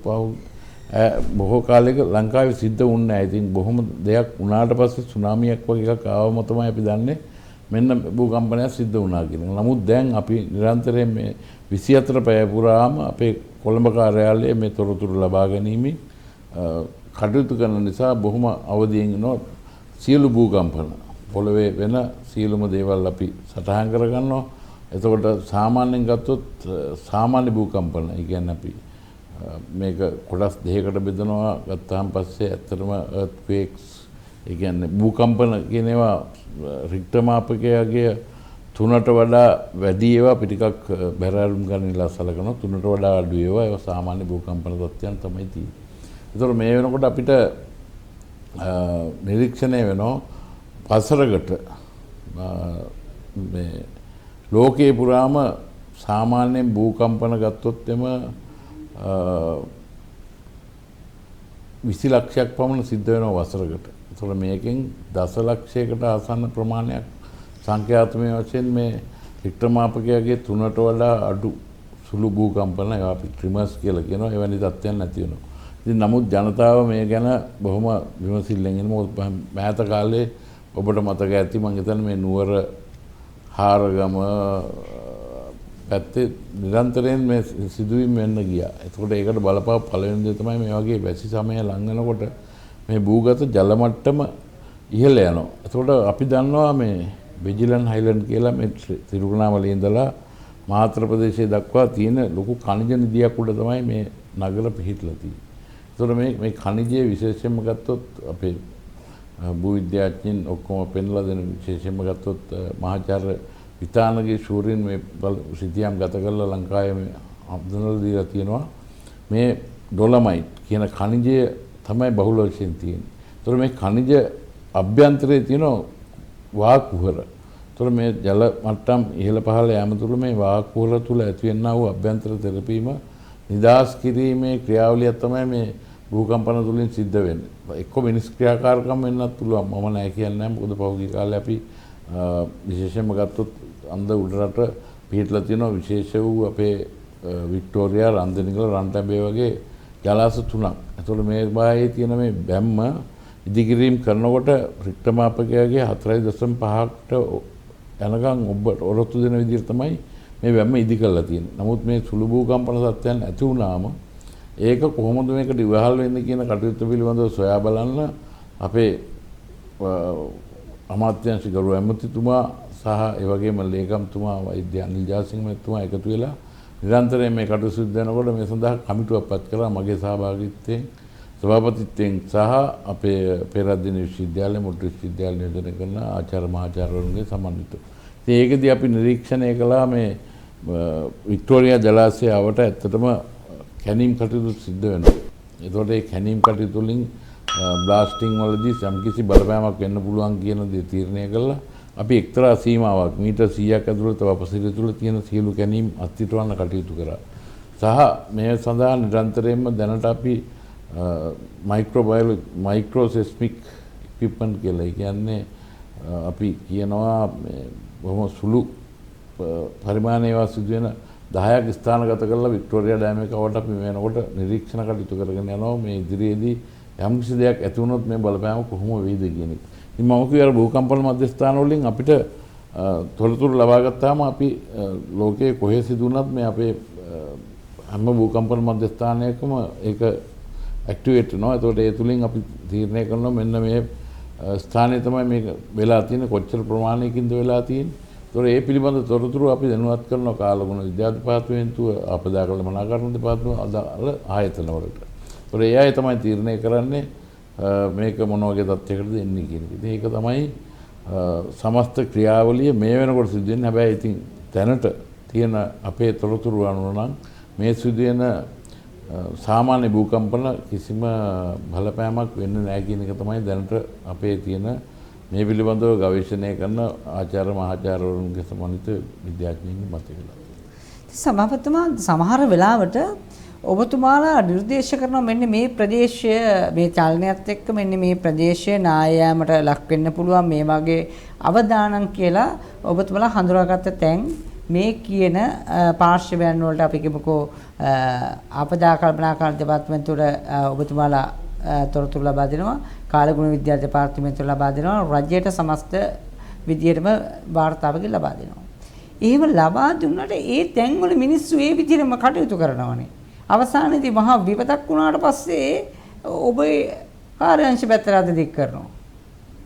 Speaker 2: බොහෝ කාලයක ලංකාවේ සිද්ධ වුණේ නැහැ. ඉතින් බොහොම දෙයක් වුණාට පස්සේ සුනාමියක් වගේ එකක් ආවම තමයි අපි දන්නේ මෙන්න භූකම්පනයක් සිද්ධ වුණා කියන එක. නමුත් දැන් අපි නිරන්තරයෙන් මේ 24 පැය පුරාම අපේ කොළඹ කාර්යාලයේ මේ තොරතුරු ලබා ගැනීම කටයුතු කරන නිසා බොහොම අවදියෙන් ඉන්නවා. සියලු භූකම්පන පොළවේ වෙන සියලුම දේවල් අපි සටහන් කරගන්නවා. එතකොට සාමාන්‍යයෙන් ගත්තොත් සාමාන්‍ය භූකම්පන, ඒ කියන්නේ අපි මේක කොටස් දෙකකට බෙදනවා. ගත්තාන් පස්සේ ඇත්තටම earthquakes, ඒ කියන්නේ භූකම්පන කියන ඒවා රික්ටර් මාපකයේ 3ට වඩා වැඩි ඒවා අපි ටිකක් බැරෑරුම් ගන්නලා සලකනවා. 3ට වඩා අඩු ඒවා සාමාන්‍ය භූකම්පන තත්ත්වයන් තමයි තියෙන්නේ. ඒතකොට මේ වෙනකොට අපිට නිරීක්ෂණය වෙනවා වසරකට මේ ලෝකේ පුරාම සාමාන්‍යයෙන් භූකම්පන ගත්තොත් එම 20 ලක්ෂයක් පමණ සිද්ධ වෙනවා වසරකට. ඒතකොට මේකෙන් දසලක්ෂයකට ආසන්න ප්‍රමාණයක් සංඛ්‍යාත්මක වශයෙන් මේ රික්ටර් මාපකයේ 3ට වඩා අඩු සුළු භූකම්පන ඒවා අපි ට්‍රිමර්ස් කියලා කියනවා. එවැනි තත්ත්වයන් නැති වෙනවා. ඉතින් නමුත් ජනතාව මේ ගැන බොහොම විමසිල්ලෙන් ඉන්න. මොකද මෑත කාලේ ඔබට මතක ඇති මම හිතන්නේ මේ නුවර හාරගම පැත්තේ නිරන්තරයෙන් මේ සිදුවීම් වෙන්න ගියා. එතකොට ඒකට බලපාව පළවෙනි දේ තමයි මේ වගේ වැසි සමය ලං වෙනකොට මේ භූගත ජල මට්ටම ඉහළ යනවා. එතකොට අපි දන්නවා මේ විජිලන් හයිලන්ඩ් කියලා මේ තිරුණාමලේ ඉඳලා මාතර ප්‍රදේශයේ දක්වා තියෙන ලොකු ඛනිජ නිධියක් උඩ තමයි මේ නගර පිහිටලා තියෙන්නේ. එතකොට මේ ඛනිජයේ විශේෂයෙන්ම ගත්තොත් අපේ භූවිද්‍යාඥයින් ඔක්කොම පෙන්ලා දෙන විශේෂයෙන්ම ගත්තොත් මහාචාර්ය විතානගේ ශූරින් මේ සිටියම් ගත කරලා ලංකාවේ මේ හඳුන්වලා දීලා තියෙනවා. මේ ඩොලමයිට් කියන ඛනිජය තමයි බහුල වශයෙන් තියෙන්නේ. ඒතර මේ ඛනිජ අභ්‍යන්තරයේ තියෙන වාහක කුහර. ඒතර මේ ජල මට්ටම් ඉහළ පහළ යාම තුළ මේ වාහක කුහර තුළ ඇතිවෙනා වූ අභ්‍යන්තර තෙරපීම නිදාස් කිරීමේ ක්‍රියාවලිය තමයි මේ භූකම්පන තුලින් සිද්ධ වෙන්නේ. එක්ක මිනිස් ක්‍රියාකාරකම් වෙන්නත් පුළුවන්. මම නැහැ කියන්නේ නැහැ. මොකද පහුගිය කාලේ අපි විශේෂයෙන්ම ගත්තොත් අන්ද උඩරට පිහිටලා තියෙන විශේෂ වූ අපේ වික්ටෝරියා, රන්දනිකල, රන්ටැඹේ වගේ ජලාශ 3ක්. ඒතකොට මේ බාහේ තියෙන මේ බැම්ම ඉදිකිරීම් කරනකොට රික්ත මාපකයාගේ 4.5කට යනකම් ඔබට ඔරොත්තු දෙන විදිහට තමයි මේ වැම්ම ඉදි කරලා තියෙන්නේ. නමුත් මේ සුළු භූකම්පන තත්ත්වයන් ඇති වුණාම ඒක කොහොමද මේකට ඉවහල් වෙන්නේ කියන කටයුත්ත පිළිබඳව සොයා බලන්න අපේ අමාත්‍යාංශ ගරු ඇමතිතුමා සහ ඒ වගේම ලේකම්තුමා වෛද්‍ය අනිල් ජාසිංහ මහත්මයා එකතු වෙලා නිරන්තරයෙන් මේ කටයුතු සිදු වෙනකොට මේ සඳහා කමිටුවක් පත් කළා මගේ සහභාගීත්වයෙන් සභාපතිත්වයෙන් සහ අපේ පෙරදින විශ්වවිද්‍යාලය මුද්‍ර විශ්වවිද්‍යාල නියෝජනය කරන ආචාර්ය මහාචාර්යවරුන්ගේ සමන්විතව. ඉතින් ඒකදී අපි නිරීක්ෂණය කළා මේ වික්ටෝරියා ජලාශය අවට ඇත්තටම කැණීම් කටයුතු සිද්ධ වෙනවා. ඒතකොට ඒ කැණීම් කටයුතු වලින් බ්ලාස්ටිං වලදී යම්කිසි බලපෑමක් වෙන්න පුළුවන් කියන දේ තීරණය කළා. අපි එක්තරා සීමාවක් මීටර් 100ක් ඇතුළත වපසිරිය තුළ තියෙන සියලු කැණීම් අත්හිටවන්න කටයුතු කරා. සහ මේ සඳහා නිරන්තරයෙන්ම දැනට අපි මයික්‍රෝසෙස්මික් ඉක්විප්මන්ට් කියලා. ඒ කියන්නේ අපි කියනවා බොහොම සුළු පරිමාණයේ ඒවා සිදුවෙන 10ක් ස්ථානගත කරලා වික්ටෝරියා ඩෑම් එක අවට අපි වෙනකොට නිරීක්ෂණ කටයුතු කරගෙන යනවා. මේ ඉදිරියේදී යම්කිසි දෙයක් ඇති වුණොත් මේ බලපෑම කොහොම වෙයිද කියන එක. ඉතින් මම කිව්වා භූකම්පන මධ්‍යස්ථාන වලින් අපිට තොරතුරු ලබා ගත්තාම අපි ලෝකයේ කොහේ සිදු වුණත් මේ අපේ හැම භූකම්පන මධ්‍යස්ථානයකම ඒක ඇක්ටිවේට් වෙනවා. ඒතකොට ඒ තුලින් අපි තීරණය කරනවා මෙන්න මේ ස්ථානයේ තමයි මේක වෙලා තියෙන්නේ කොච්චර ප්‍රමාණයකින්ද වෙලා තියෙන්නේ. ඒතකොට ඒ පිළිබඳ තොරතුරු අපි දැනුවත් කරනවා කාලගුණ විද්‍යා දෙපාර්තමේන්තුව අපදා කළමනාකරණ දෙපාර්තමේන්තුව අදාළ ආයතන වලට. ඒතකොට ඒ අය තමයි තීරණය කරන්නේ මේක මොන වගේ තත්යකටද එන්නේ කියන එක. ඉතින් ඒක තමයි සමස්ත ක්‍රියාවලිය මේ වෙනකොට සිදු වෙන්නේ. හැබැයි ඉතින් දැනට තියෙන අපේ තොරතුරු අනුව නම් මේ සිදුවෙන සාමාන්‍ය භූකම්පන කිසිම බලපෑමක් වෙන්නේ නැහැ කියන එක තමයි දැනට අපේ තියෙන මේ පිළිබඳව ගවේෂණය කරන ආචාර්ය මහාචාර්යවරුන්ගේ සමන්විත විද්‍යාඥයින්ගේ මතය කියලා.
Speaker 1: සභාපතිතුමා සමහර වෙලාවට ඔබතුමාලා නිර්දේශ කරනවා මෙන්න මේ ප්‍රදේශය මේ චලනයත් එක්ක මෙන්න මේ ප්‍රදේශයේ නායෑමට ලක් වෙන්න පුළුවන් මේ වගේ අවදානම් කියලා ඔබතුමාලා හඳුනාගත්ත තැන් මේ කියන පාර්ශවයන් වලට අපි කියමුකෝ ආපදා කල්පනාකරණ දෙපාර්තමේන්තුවට ඔබතුමාලා තොරතුරු ලබා දෙනවා කාලගුණ විද්‍යා දෙපාර්තමේන්තුවට ලබා දෙනවා රජයට සමස්ත විදියටම වාර්තාවකින් ලබා දෙනවා. එහෙම ලබා දුන්නට ඒ තැන්වල මිනිස්සු ඒ විදිහටම කටයුතු කරනවානේ. අවසානයේදී මහා විපතක් වුණාට පස්සේ ඔබේ කාර්යාංශ පැත්තට දික් කරනවා.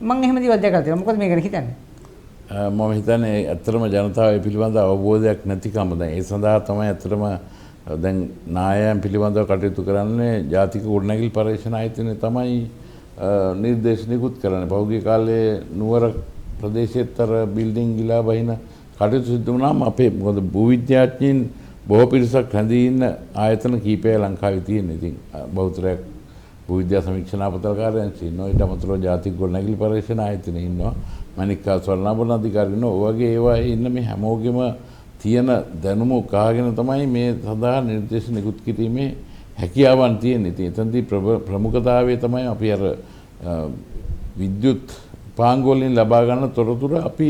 Speaker 1: මම එහෙම දේවල් දැකලා තියෙනවා. මොකද මේක ගැන හිතන්නේ?
Speaker 2: මම හිතන්නේ ඇත්තටම ජනතාව ඒ පිළිබඳ අවබෝධයක් නැතිකම දැන් ඒ සඳහා තමයි ඇත්තටම දැන් නායයන් පිළිබඳව කටයුතු කරන්නේ ජාතික ගොඩනැගිලි පරීක්ෂණ ආයතනය තමයි නිර්දේශ නිකුත් කරන්නේ. පහුගිය කාලේ නුවර ප්‍රදේශයේතර බිල්ඩින් ගිලා බහින කටයුතු සිදු වුණාම අපේ මොකද භූවිද්‍යාඥයින් බොහෝ පිරිසක් රැඳී ඉන්න ආයතන කීපයක් ලංකාවේ තියෙන. ඉතින් බෞද්ධයක් භූවිද්‍යා සමීක්ෂණාපතල කාර්යාංශය ඉන්නවා. ඊට අමතරව ජාතික ගොඩනැගිලි පරීක්ෂණ ආයතනය ඉන්නවා. මණික්කා ස්වර්ණාභරණ අධිකාරිය ඉන්නවා. ඔය වගේ ඒවා ඉන්න මේ හැමෝගෙම තියෙන දැනුම උකාගෙන තමයි මේ සඳහා නිර්දේශ නිකුත් කිරීමේ හැකියාවන් තියෙන්නේ. ඉතින් එතනදී ප්‍රමුඛතාවය තමයි අපි අර විද්‍යුත් උපාංග වලින් ලබා ගන්න තොරතුරු අපි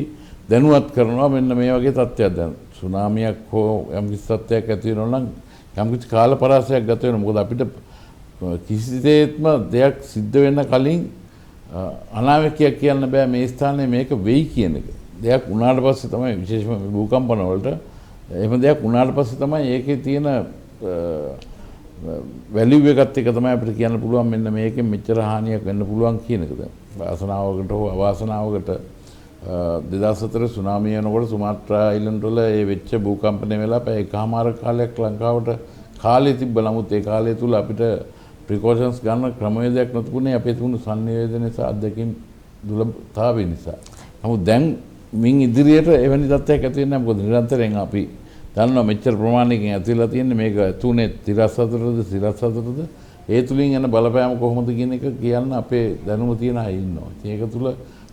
Speaker 2: දැනුවත් කරනවා මෙන්න මේ වගේ තත්ත්වයක් දැන් සුනාමියක් හෝ යම්කිසි තත්ත්වයක් ඇති වෙනවා නම් යම්කිසි කාල පරාසයක් ගත වෙනවා. මොකද අපිට කිසිසේත්ම දෙයක් සිද්ධ වෙන්න කලින් අනාවැකියක් කියන්න බෑ මේ ස්ථානයේ මේක වෙයි කියන එක. දෙයක් වුණාට පස්සේ තමයි විශේෂයෙන්ම භූකම්පන වලට එහෙම දෙයක් වුණාට පස්සේ තමයි ඒකේ තියෙන වැලියු එකත් එක තමයි අපිට කියන්න පුළුවන් මෙන්න මේකෙන් මෙච්චර හානියක් වෙන්න පුළුවන් කියන එක. වාසනාවකට හෝ අවාසනාවකට 2004 සුනාමිය වෙනකොට සුමාත්‍රා අයිලන්ඩ් වල ඒ වෙච්ච භූකම්පනය වෙලා පැය එකමාර කාලයක් ලංකාවට කාලය තිබ්බ. නමුත් ඒ කාලය තුල අපිට ප්‍රිකෝෂන්ස් ගන්න ක්‍රමවේදයක් නොතිබුණේ අපේ තිබුණු සංනිවේදනයේ සහ අත්දැකීම් දුර්ලභතාවය නිසා. නමුද දැන් මින් ඉදිරියට එවැනි තත්ත්වයක් ඇති වෙන්නේ නැහැ. මොකද නිරන්තරයෙන් අපි දන්නවා මෙච්චර ප්‍රමාණයකින් ඇතිලා තියෙන්නේ මේක තුනේ 34ද ඒ තුලින් යන බලපෑම කොහොමද කියන එක කියන්න අපේ දැනුම තියෙන අය ඉන්නවා. ඒක තුල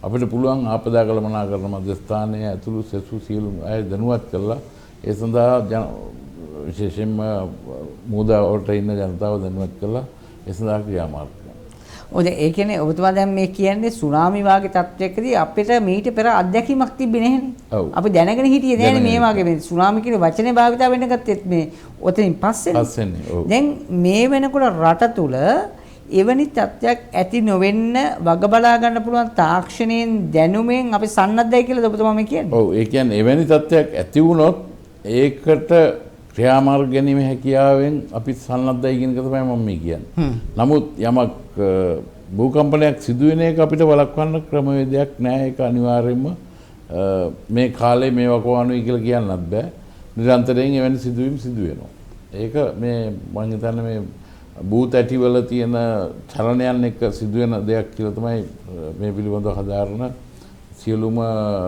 Speaker 2: අපිට පුළුවන් ආපදා කළමනාකරණ මධ්‍යස්ථානයේ ඇතුළු සෙසු සියලු අය දැනුවත් කරලා ඒ සඳහා විශේෂයෙන්ම මූදාවට ඉන්න ජනතාව දැනුවත් කරලා ඒ සඳහා ක්‍රියාමාර්ග කරනවා.
Speaker 1: ඔය ඒ කියන්නේ ඔබතුමා දැන් මේ කියන්නේ සුනාමි වාගේ තත්ත්වයකදී අපිට මීට පෙර අත්දැකීමක් තිබ්බේ නැහැනේ. අපි දැනගෙන හිටියේ නෑනේ මේ වාගේ මේ සුනාමි කියන වචනේ භාවිතා වෙන්න ගත්තෙත් මේ ඔතනින් පස්සේනේ. දැන් මේ වෙනකොට රට තුල එවැනි තත්ත්වයක් ඇති නොවෙන්න වග බලා ගන්න පුළුවන් තාක්ෂණයෙන් දැනුමෙන් අපි සන්නද්ධයි කියලාද ඔබතුමා මේ කියන්නේ?
Speaker 2: ඔව් ඒ කියන්නේ එවැනි තත්ත්වයක් ඇති වුණොත් ඒකට ක්‍රියාමාර්ග ගැනීම හැකියාවෙන් අපි සන්නද්ධයි කියන එක තමයි මම මේ කියන්නේ. නමුත් යමක් භූකම්පනයක් සිදුවෙන එක අපිට වළක්වන්න ක්‍රමවේදයක් නැහැ. ඒක අනිවාර්යයෙන්ම මේ කාලේ මේවා කොහොමද කියලා කියන්නත් බෑ. නිරන්තරයෙන් එවැනි සිදුවීම් සිදු වෙනවා. ඒක මේ මම හිතන්නේ මේ භූත ඇටිවල තියෙන චලනයන් එක්ක සිදුවෙන දෙයක් කියලා තමයි මේ පිළිබඳව හදාරන සියලුම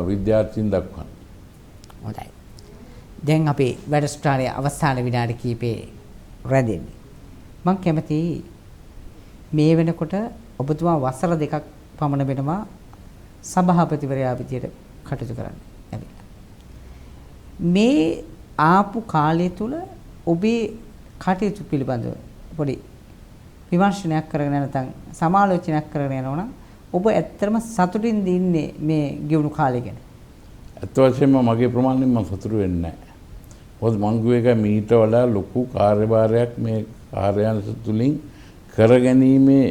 Speaker 2: විද්‍යාර්ථීන් දක්වන්නේ.
Speaker 1: හොඳයි. දැන් අපි වැඩසටහනේ අවසාන විනාඩි කිහිපේ රැඳෙන්නේ. මම කැමතියි මේ වෙනකොට ඔබතුමා වසර 2ක් පමණ වෙනවා සභාපතිවරයා විදියට කටයුතු කරන්න ඇවිල්ලා. මේ ආපු කාලය තුල ඔබේ කටයුතු පිළිබඳව පොඩි විමර්ශනයක් කරගෙන නැත්නම් සමාලෝචනයක් කරගෙන යනවා නම් ඔබ ඇත්තටම සතුටින් ඉන්නේ මේ ගෙවුණු කාලය ගැන.
Speaker 2: ඇත්ත වශයෙන්ම මගේ ප්‍රමාණයෙන් මම සතුටු වෙන්නේ නැහැ. මොකද මං කිව්ව එක මීට වඩා ලොකු කාර්යභාරයක් මේ කාර්යාංශ තුලින් කරගැනීමේ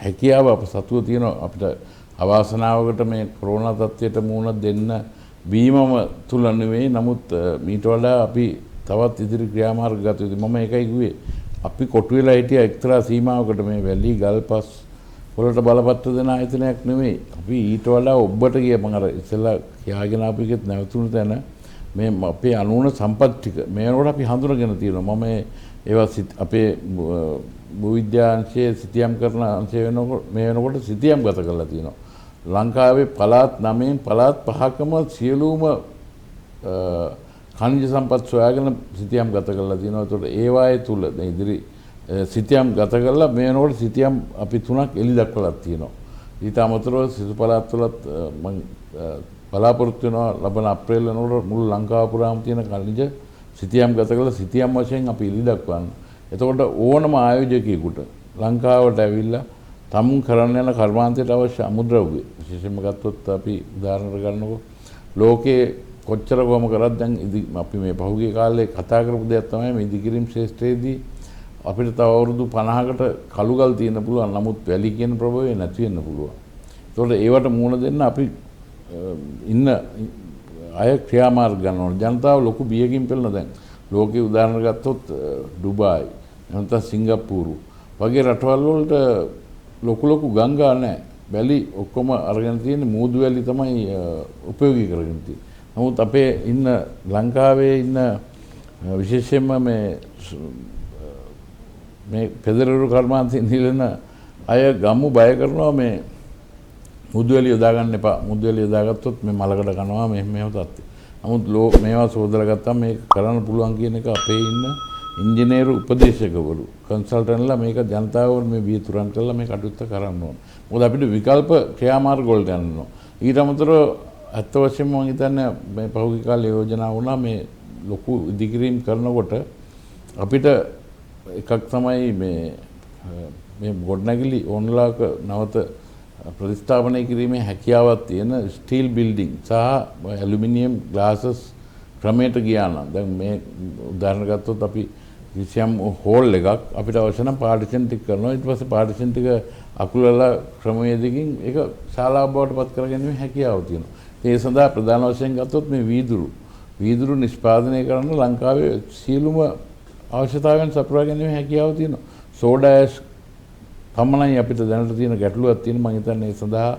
Speaker 2: හැකියාව අප සතුව තියෙනවා. අපිට අවාසනාවකට මේ කොරෝනා තත්ත්වයට මුහුණ දෙන්න බීමම තුල නෙවෙයි. නමුත් මීට වඩා අපි තවත් ඉදිරි ක්‍රියාමාර්ග ගත යුතුයි. මම ඒකයි කිව්වේ අපි කොටු වෙලා හිටිය එක්තරා සීමාවකට මේ වැලි ගල්පස් වලට බලපත්‍ර දෙන ආයතනයක් නෙවෙයි. අපි ඊට වඩා ඔබට ගිය මම අර ඉස්සෙල්ලා කියාගෙන ආපු එකෙත් නැවතුණු තැන මේ අපේ අනුන සම්පත් ටික මේනකොට අපි හඳුනගෙන තියෙනවා. මම ඒවා අපේ භූවිද්‍යාංශයේ සිතියම් කරන අංශය වෙනකොට මේ වෙනකොට සිතියම් ගත කරලා තියෙනවා. ලංකාවේ පළාත් 9න් පළාත් 5කම සියලුම khනිජ සම්පත් සොයාගෙන සිතියම් ගත කරලා තියෙනවා. ඒතකොට ඒවායේ තුල ඉදිරි සිතියම් ගත කරලා මේ වෙනකොට සිතියම් අපි 3ක් එලි දක්වලා තියෙනවා. ඊට අමතරව සිසු පළාත් වලත් මම බලාපොරොත්තු වෙනවා ලබන අප්‍රේල් වෙනකොට මුළු ලංකාව පුරාම තියෙන khනිජ සිතියම් ගත කරලා සිතියම් වශයෙන් අපි එලි දක්වන්න. එතකොට ඕනම ආයෝජකයෙකුට ලංකාවට ඇවිල්ලා තමුන් කරන්න යන කර්මාන්තයට අවශ්‍ය අමුද්‍රව්‍ය විශේෂයෙන්ම ගත්තොත් අපි උදාහරණයක් ගන්නකො ලෝකයේ කොච්චර කොහොම කරත් දැන් අපි මේ පහුගිය කාලේ කතා කරපු දෙයක් තමයි මේ ඉදිකිරීම් ශාස්ත්‍රයේදී අපිට තව අවුරුදු 50කට කළුගල් තියෙන්න පුළුවන්. නමුත් වැලි කියන ප්‍රභවය නැති වෙන්න පුළුවන්. ඒතකොට ඒවට මුහුණ දෙන්න අපි ඉන්න අය ක්‍රියාමාර්ග ගන්න ඕන. ජනතාව ලොකු බියකින් පෙළෙන දැන් ලෝකේ උදාහරණ ගත්තොත් ඩුබායි නැත්නම් සිංගප්පූරු වගේ රටවල් වලට ලොකු ගංගා නැහැ. වැලි ඔක්කොම අරගෙන තියෙන මූදු වැලි තමයි උපයෝගී කරගෙන තියෙන්නේ. නමුත් අපේ ඉන්න ලංකාවේ ඉන්න විශේෂයෙන්ම මේ පෙදරරු කර්මාන්තයේ නිලන අය ගම්මු බය කරනවා මේ මුදු වැලි යොදා ගන්න එපා. මුදු වැලි යොදාගත්තොත් මේ මලකඩ කනවා මෙහෙම තත්ත්වය. නමුත් මේවා සෝදලා ගත්තාම මේක කරන්න පුළුවන් කියන එක අපේ ඉන්න ඉංජිනේරු උපදේශකවරු කන්සල්ටන්ට්ලා මේක ජනතාවට මේ විතුරන් කරලා මේ කටයුත්ත කරන්න ඕන. මොකද අපිට විකල්ප ක්‍රියාමාර්ග වලට යන්න ඕන. ඊට අමතරව අත්ත වශයෙන්ම මම හිතන්නේ මේ පහුගිය කාලේ යෝජනා වුණා මේ ලොකු ඉදිකිරීම් කරනකොට අපිට එකක් තමයි මේ ගොඩනැගිලි ඕනලාක නැවත ප්‍රතිස්ථාපනය කිරීමේ හැකියාවක් තියෙන ස්ටීල් බිල්ඩින් සහ ඇලුමිනියම් ග්ලාසස් ක්‍රමයට ගියා නම් දැන් මේ උදාහරණ ගත්තොත් අපි කිසියම් හෝල් එකක් අපිට අවශ්‍ය නම් පාර්ටිෂන් ටික කරනවා. ඊට පස්සේ පාර්ටිෂන් ටික අකුලලා ක්‍රමවේදකින් ඒක ශාලාව බවට පත් කරගැනීමේ හැකියාව තියෙනවා. ඒ සඳහා ප්‍රධාන වශයෙන් ගත්තොත් මේ වීදුරු නිෂ්පාදනය කරන ලංකාවේ සියලුම අවශ්‍යතාවයන් සපුරා ගැනීමේ හැකියාව තියෙනවා. සෝඩා ඇෂ් පමණයි අපිට දැනට තියෙන ගැටලුවක් තියෙන. මම හිතන්නේ ඒ සඳහා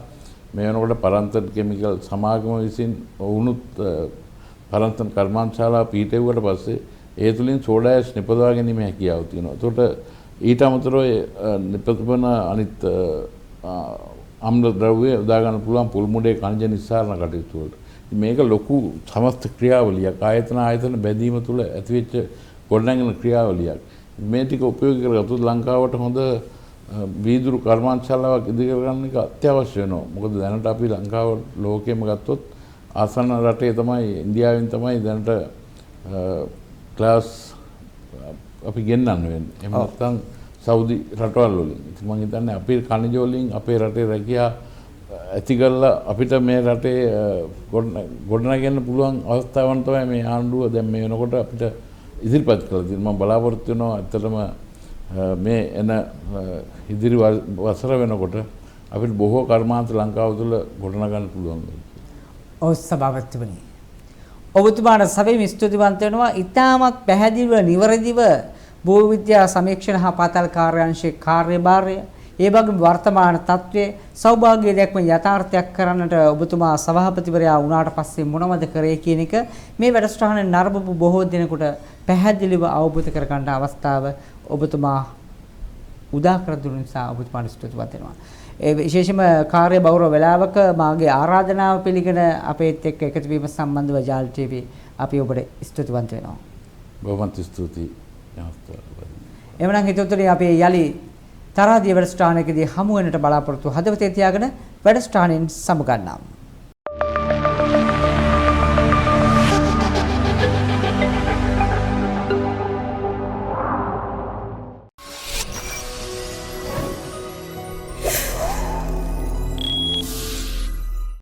Speaker 2: මේ වෙනකොට පරන්තන් කෙමිකල් සමාගම විසින් වුණුත් පරන්තන් කර්මාන්තශාලා පීටෙව්වට පස්සේ ඒ තුලින් සෝඩා ඇෂ් නිපදවා ගැනීමේ හැකියාව තියෙනවා. ඒකට ඊට අමතරව නිපදවන අනිත් අම්ල ද්‍රව්‍ය උදා ගන්න පුළුවන් පුල් මුඩේ කණජ නිස්සාරණ කටයුතු වලට. මේක ලොකු සමස්ත ක්‍රියාවලියක්. ආයතන බැඳීම තුළ ඇතිවෙච්ච ගොඩනැගෙන ක්‍රියාවලියක්. මේ ටික උපයෝගී කරගත්තොත් ලංකාවට හොඳ වීදුරු කර්මාන්තශාලාවක් ඉදිරි කරගන්න එක අත්‍යවශ්‍ය වෙනවා. මොකද දැනට අපි ලංකාව ලෝකෙම ගත්තොත් ආසන්න රටේ තමයි ඉන්දියාවෙන් තමයි දැනට ක්ලාස් අපි ගෙන්නන්න වෙන්නේ. එහෙම නැත්නම් සෞදි රටවල් වලින්. ඉතින් මම හිතන්නේ අපේ khනිජ වලින් අපේ රටේ රැකියා ඇති කරලා අපිට මේ රටේ ගොඩනගන්න පුළුවන් අවස්ථාවන් තමයි මේ ආණ්ඩුව දැන් මේ වෙනකොට අපිට ඉදිරිපත් කරලා තියෙනවා. මම බලාපොරොත්තු වෙනවා ඇත්තටම මේ එන ඉදිරි වසර වෙනකොට අපිට බොහෝ කර්මාන්ත ලංකාව තුළ ගොඩනගන්න පුළුවන් වෙයි.
Speaker 1: ඔව් සභාපතිතුමනි. ඔබතුමාට සභාවේ ස්තුතිවන්ත වෙනවා. ඉතාමත් පැහැදිලිව නිවැරදිව භූ විද්‍යා සමීක්ෂණ හා පාතාල කාර්යාංශයේ කාර්යභාරය ඒ වගේම වර්තමාන තත්ත්වයේ සෞභාග්‍ය දැක්ම යථාර්ථයක් කරන්නට ඔබතුමා සභාපතිවරයා වුණාට පස්සේ මොනවද කරේ කියන එක මේ වැඩසටහනේ නරඹපු බොහෝ දිනකට පැහැදිලිව අවබෝධ කරගන්න අවස්ථාව ඔබතුමා උදා කර දුන්න නිසා ඔබතුමාට ස්තුතිවන්ත වෙනවා. ඒ විශේෂම කාර්ය බහුල වේලාවක මාගේ ආරාධනාව පිළිගෙන අපේත් එක්ක එකතු වීම සම්බන්ධව ජාල් ටීවී අපි ඔබට ස්තුතිවන්ත වෙනවා.
Speaker 2: බොහොමත් ස්තුතියි.
Speaker 1: එවනම් හිතවතුනි අපි යලි තරාදිය වැඩසටහනකදී හමු වෙනට බලාපොරොත්තු හදවතේ තියාගෙන වැඩසටහනෙන් සමුගන්නම්.